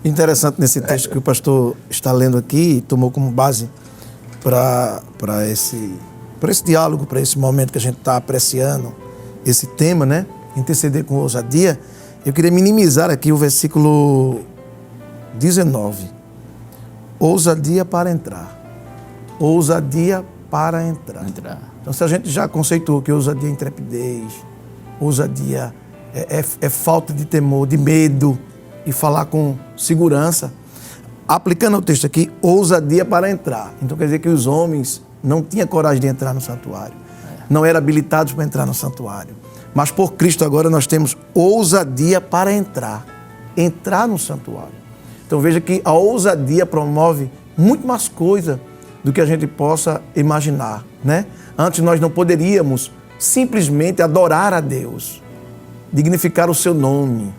Interessante nesse texto que o pastor está lendo aqui, e tomou como base para esse diálogo, para esse momento que a gente está apreciando, esse tema, né? Interceder com ousadia. Eu queria minimizar aqui o versículo 19. Ousadia para entrar. Ousadia para entrar. Então, se a gente já conceitou que ousadia é intrepidez, ousadia é falta de temor, de medo, e falar com segurança, aplicando o texto aqui, ousadia para entrar. Então quer dizer que os homens não tinham coragem de entrar no santuário, não eram habilitados para entrar no santuário. Mas por Cristo agora nós temos ousadia para entrar no santuário. Então veja que a ousadia promove muito mais coisa do que a gente possa imaginar, né? Antes nós não poderíamos simplesmente adorar a Deus, dignificar o seu nome,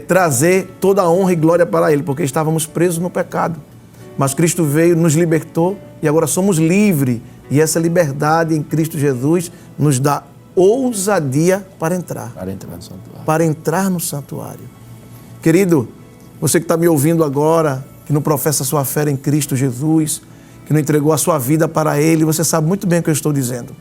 trazer toda a honra e glória para Ele, porque estávamos presos no pecado. Mas Cristo veio, nos libertou e agora somos livres. E essa liberdade em Cristo Jesus nos dá ousadia para entrar. Para entrar no santuário. Querido, você que está me ouvindo agora, que não professa a sua fé em Cristo Jesus, que não entregou a sua vida para Ele, você sabe muito bem o que eu estou dizendo.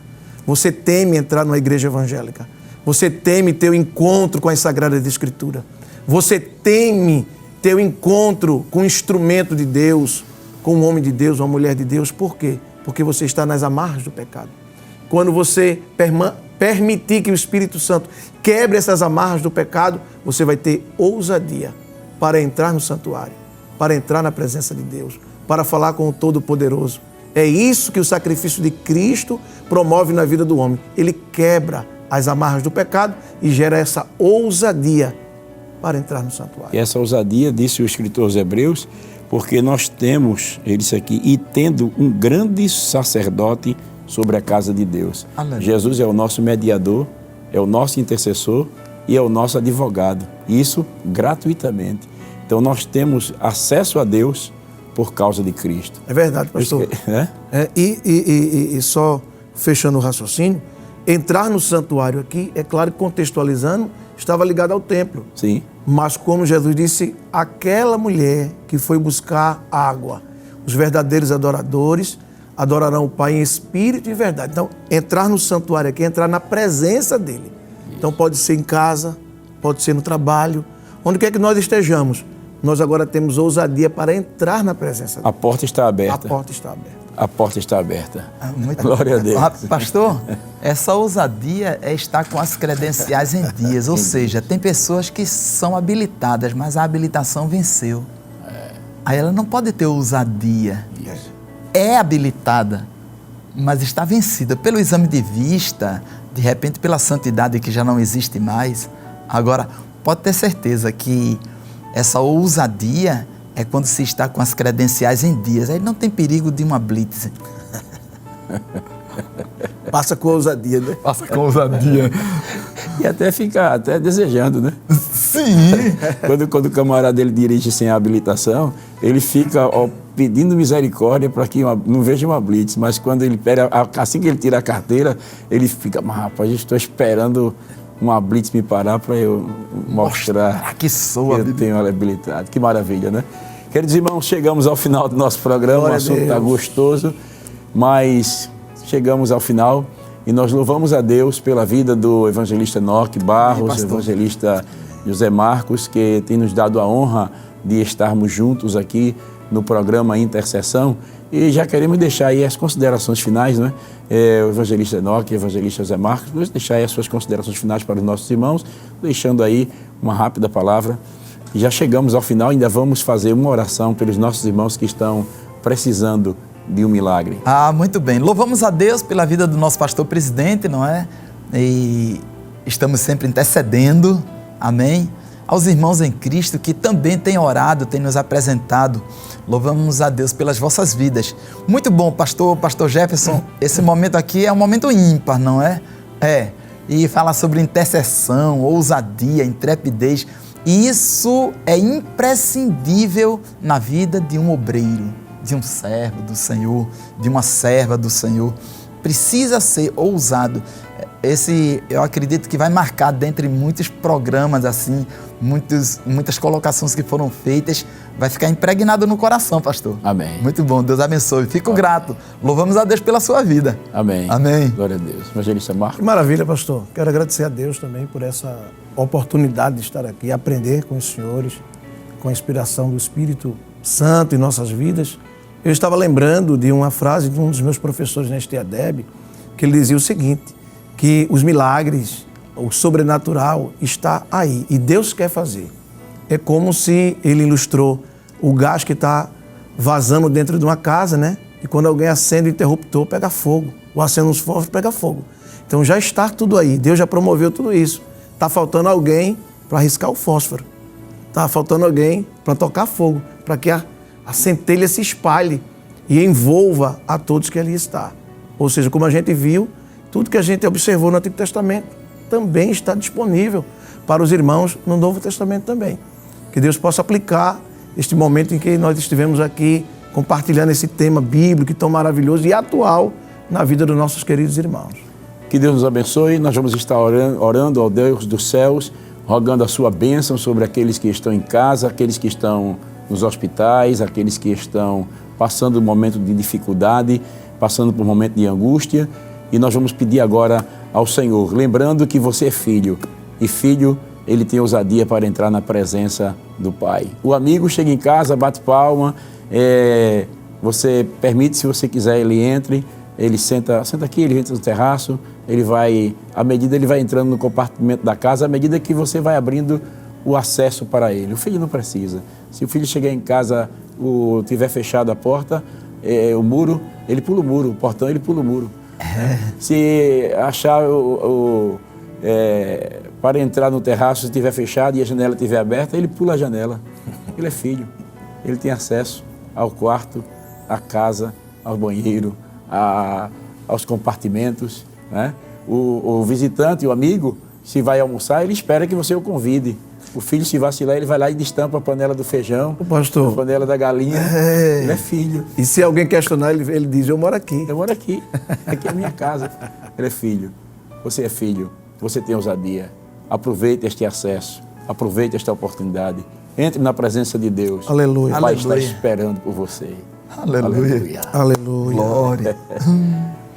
Você teme entrar numa igreja evangélica. Você teme ter o encontro com as Sagradas Escrituras. Você teme ter o encontro com um instrumento de Deus, com um homem de Deus, uma mulher de Deus. Por quê? Porque você está nas amarras do pecado. Quando você permitir que o Espírito Santo quebre essas amarras do pecado, você vai ter ousadia para entrar no santuário, para entrar na presença de Deus, para falar com o Todo-Poderoso. É isso que o sacrifício de Cristo promove na vida do homem. Ele quebra as amarras do pecado e gera essa ousadia para entrar no santuário. E essa ousadia, disse o escritor aos Hebreus, porque nós temos, ele disse aqui, e tendo um grande sacerdote sobre a casa de Deus. Aleluia. Jesus é o nosso mediador, é o nosso intercessor e é o nosso advogado. Isso gratuitamente. Então nós temos acesso a Deus por causa de Cristo. É verdade, pastor. E só fechando o raciocínio, entrar no santuário aqui, é claro que contextualizando, estava ligado ao templo. Sim. Mas como Jesus disse, aquela mulher que foi buscar água, os verdadeiros adoradores adorarão o Pai em espírito e verdade. Então, entrar no santuário aqui é entrar na presença dele. Isso. Então, pode ser em casa, pode ser no trabalho, onde quer que nós estejamos. Nós agora temos ousadia para entrar na presença dele. A porta está aberta. A porta está aberta. A porta está aberta. Muito Glória a Deus. Pastor, essa ousadia é estar com as credenciais em dias. Ou seja, tem pessoas que são habilitadas, mas a habilitação venceu. Aí ela não pode ter ousadia. Isso. É habilitada, mas está vencida pelo exame de vista, de repente pela santidade que já não existe mais. Agora, pode ter certeza que essa ousadia é quando se está com as credenciais em dias. Aí não tem perigo de uma blitz. Passa com ousadia, né? Passa com ousadia. E até fica desejando, né? Sim. Quando o camarada dele dirige sem habilitação, ele fica pedindo misericórdia para que não veja uma blitz. Mas quando ele pega, assim que ele tira a carteira, ele fica, mas rapaz, eu estou esperando uma blitz me parar para eu mostrar que sou eu tenho habilitado. Que maravilha, né? Queridos irmãos, chegamos ao final do nosso programa. Glória, o assunto está gostoso, mas chegamos ao final e nós louvamos a Deus pela vida do evangelista Enoque Barros, evangelista José Marcos, que tem nos dado a honra de estarmos juntos aqui no programa Intercessão. E já queremos deixar aí as considerações finais, né? O evangelista Enoque, o evangelista José Marcos, vamos deixar aí as suas considerações finais para os nossos irmãos, deixando aí uma rápida palavra. E já chegamos ao final, ainda vamos fazer uma oração pelos nossos irmãos que estão precisando de um milagre. Ah, muito bem. Louvamos a Deus pela vida do nosso pastor presidente, não é? E estamos sempre intercedendo, amém? Aos irmãos em Cristo que também têm orado, têm nos apresentado. Louvamos a Deus pelas vossas vidas. Muito bom, pastor Jefferson. Esse momento aqui é um momento ímpar, não é? E fala sobre intercessão, ousadia, intrepidez. E isso é imprescindível na vida de um obreiro, de um servo do Senhor, de uma serva do Senhor. Precisa ser ousado. Eu acredito que vai marcar dentre muitos programas assim, muitas colocações que foram feitas, vai ficar impregnado no coração, pastor. Amém. Muito bom, Deus abençoe. Fico grato. Louvamos a Deus pela sua vida. Amém. Amém. Glória a Deus. Evangelista Marcos. Que maravilha, pastor. Quero agradecer a Deus também por essa oportunidade de estar aqui, aprender com os senhores, com a inspiração do Espírito Santo em nossas vidas. Eu estava lembrando de uma frase de um dos meus professores na STADEB, que ele dizia o seguinte, que os milagres, o sobrenatural está aí e Deus quer fazer. É como se ele ilustrou o gás que está vazando dentro de uma casa, né? E quando alguém acende o interruptor, pega fogo. Ou acende uns fósforos, pega fogo. Então já está tudo aí. Deus já promoveu tudo isso. Está faltando alguém para riscar o fósforo. Está faltando alguém para tocar fogo, para que a centelha se espalhe e envolva a todos que ali está. Ou seja, como a gente viu, tudo que a gente observou no Antigo Testamento também está disponível para os irmãos no Novo Testamento também. Que Deus possa aplicar este momento em que nós estivemos aqui compartilhando esse tema bíblico tão maravilhoso e atual na vida dos nossos queridos irmãos. Que Deus nos abençoe. Nós vamos estar orando ao Deus dos céus, rogando a sua bênção sobre aqueles que estão em casa, aqueles que estão nos hospitais, aqueles que estão passando um momento de dificuldade, passando por um momento de angústia. E nós vamos pedir agora ao Senhor, lembrando que você é filho, e filho, ele tem ousadia para entrar na presença do Pai. O amigo chega em casa, bate palma, você permite, se você quiser, ele entre, ele senta aqui, ele entra no terraço, à medida ele vai entrando no compartimento da casa, à medida que você vai abrindo o acesso para ele. O filho não precisa. Se o filho chegar em casa, tiver fechado a porta, o muro, ele pula o muro, o portão, ele pula o muro. Se achar para entrar no terraço, se estiver fechado e a janela estiver aberta, ele pula a janela. Ele é filho, ele tem acesso ao quarto, à casa, ao banheiro, aos compartimentos, né? O visitante, o amigo, se vai almoçar, ele espera que você o convide. O filho, se vacilar, ele vai lá e destampa a panela do feijão, pastor, a panela da galinha. Ele é filho. E se alguém questionar, ele diz, eu moro aqui. Eu moro aqui. Aqui é a minha casa. Ele é filho. Você é filho. Você tem ousadia. Aproveite este acesso. Aproveite esta oportunidade. Entre na presença de Deus. Aleluia. O Pai está esperando por você. Aleluia. Aleluia. Glória.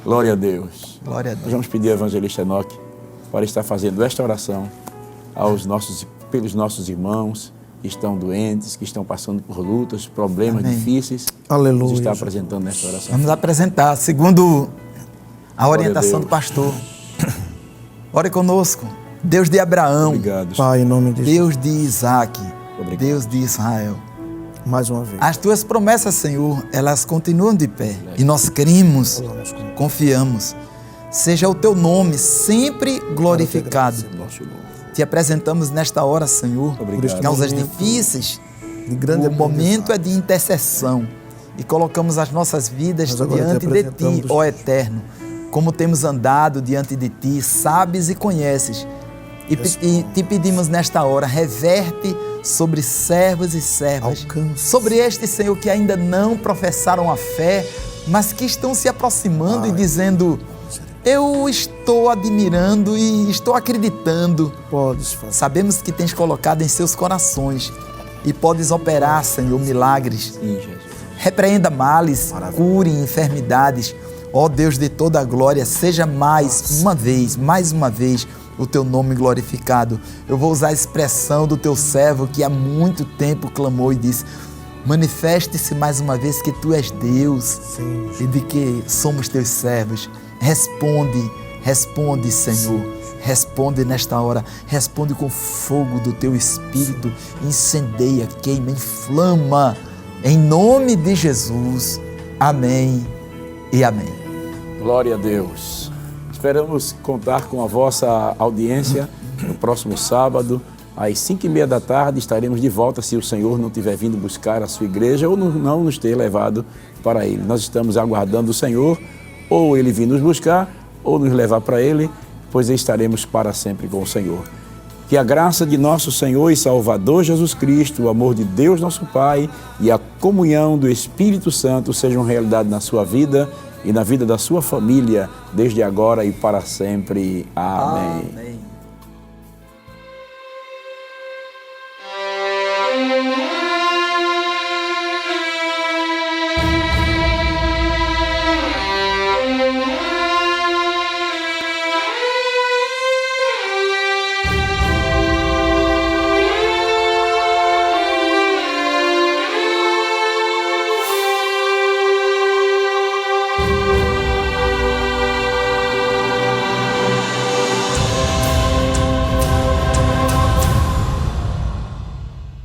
Glória a Deus. Glória a Deus. Nós vamos pedir ao evangelista Enoque para estar fazendo esta oração pelos nossos irmãos que estão doentes, que estão passando por lutas, problemas difíceis. Aleluia. Vamos estar apresentando nesta oração. Vamos apresentar, segundo a orientação do pastor. Ore conosco. Deus de Abraão. Obrigado. Pai, em nome de Deus de Isaac. Obrigado. Deus de Israel. mais uma vez. As tuas promessas, Senhor, elas continuam de pé. E nós cremos, confiamos. Seja o teu nome sempre glorificado. Te apresentamos nesta hora, Senhor, por causas difíceis. O momento é de intercessão. E colocamos as nossas vidas diante de Ti, ó Eterno. Como temos andado diante de Ti, sabes e conheces. E te pedimos nesta hora, reverte sobre servos e servas, sobre este, Senhor, que ainda não professaram a fé, mas que estão se aproximando e dizendo: eu estou admirando e estou acreditando. Sabemos que tens colocado em seus corações e podes operar, Senhor, milagres. Sim, Jesus. Repreenda males, cure enfermidades. Ó Deus de toda a glória, seja mais uma vez, o teu nome glorificado. Eu vou usar a expressão do teu servo que há muito tempo clamou e disse: manifeste-se mais uma vez que tu és Deus. Sim, e de que somos teus servos. Responde, Senhor. Sim. Responde nesta hora, responde com fogo do teu Espírito, incendeia, queima, inflama, em nome de Jesus. Amém e amém. Glória a Deus. Esperamos contar com a vossa audiência no próximo sábado, às 5h30 da tarde, estaremos de volta se o Senhor não tiver vindo buscar a sua igreja ou não nos ter levado para Ele. Nós estamos aguardando o Senhor, ou Ele vir nos buscar, ou nos levar para Ele, pois estaremos para sempre com o Senhor. Que a graça de nosso Senhor e Salvador Jesus Cristo, o amor de Deus nosso Pai e a comunhão do Espírito Santo sejam realidade na sua vida e na vida da sua família, desde agora e para sempre. Amém. Amém.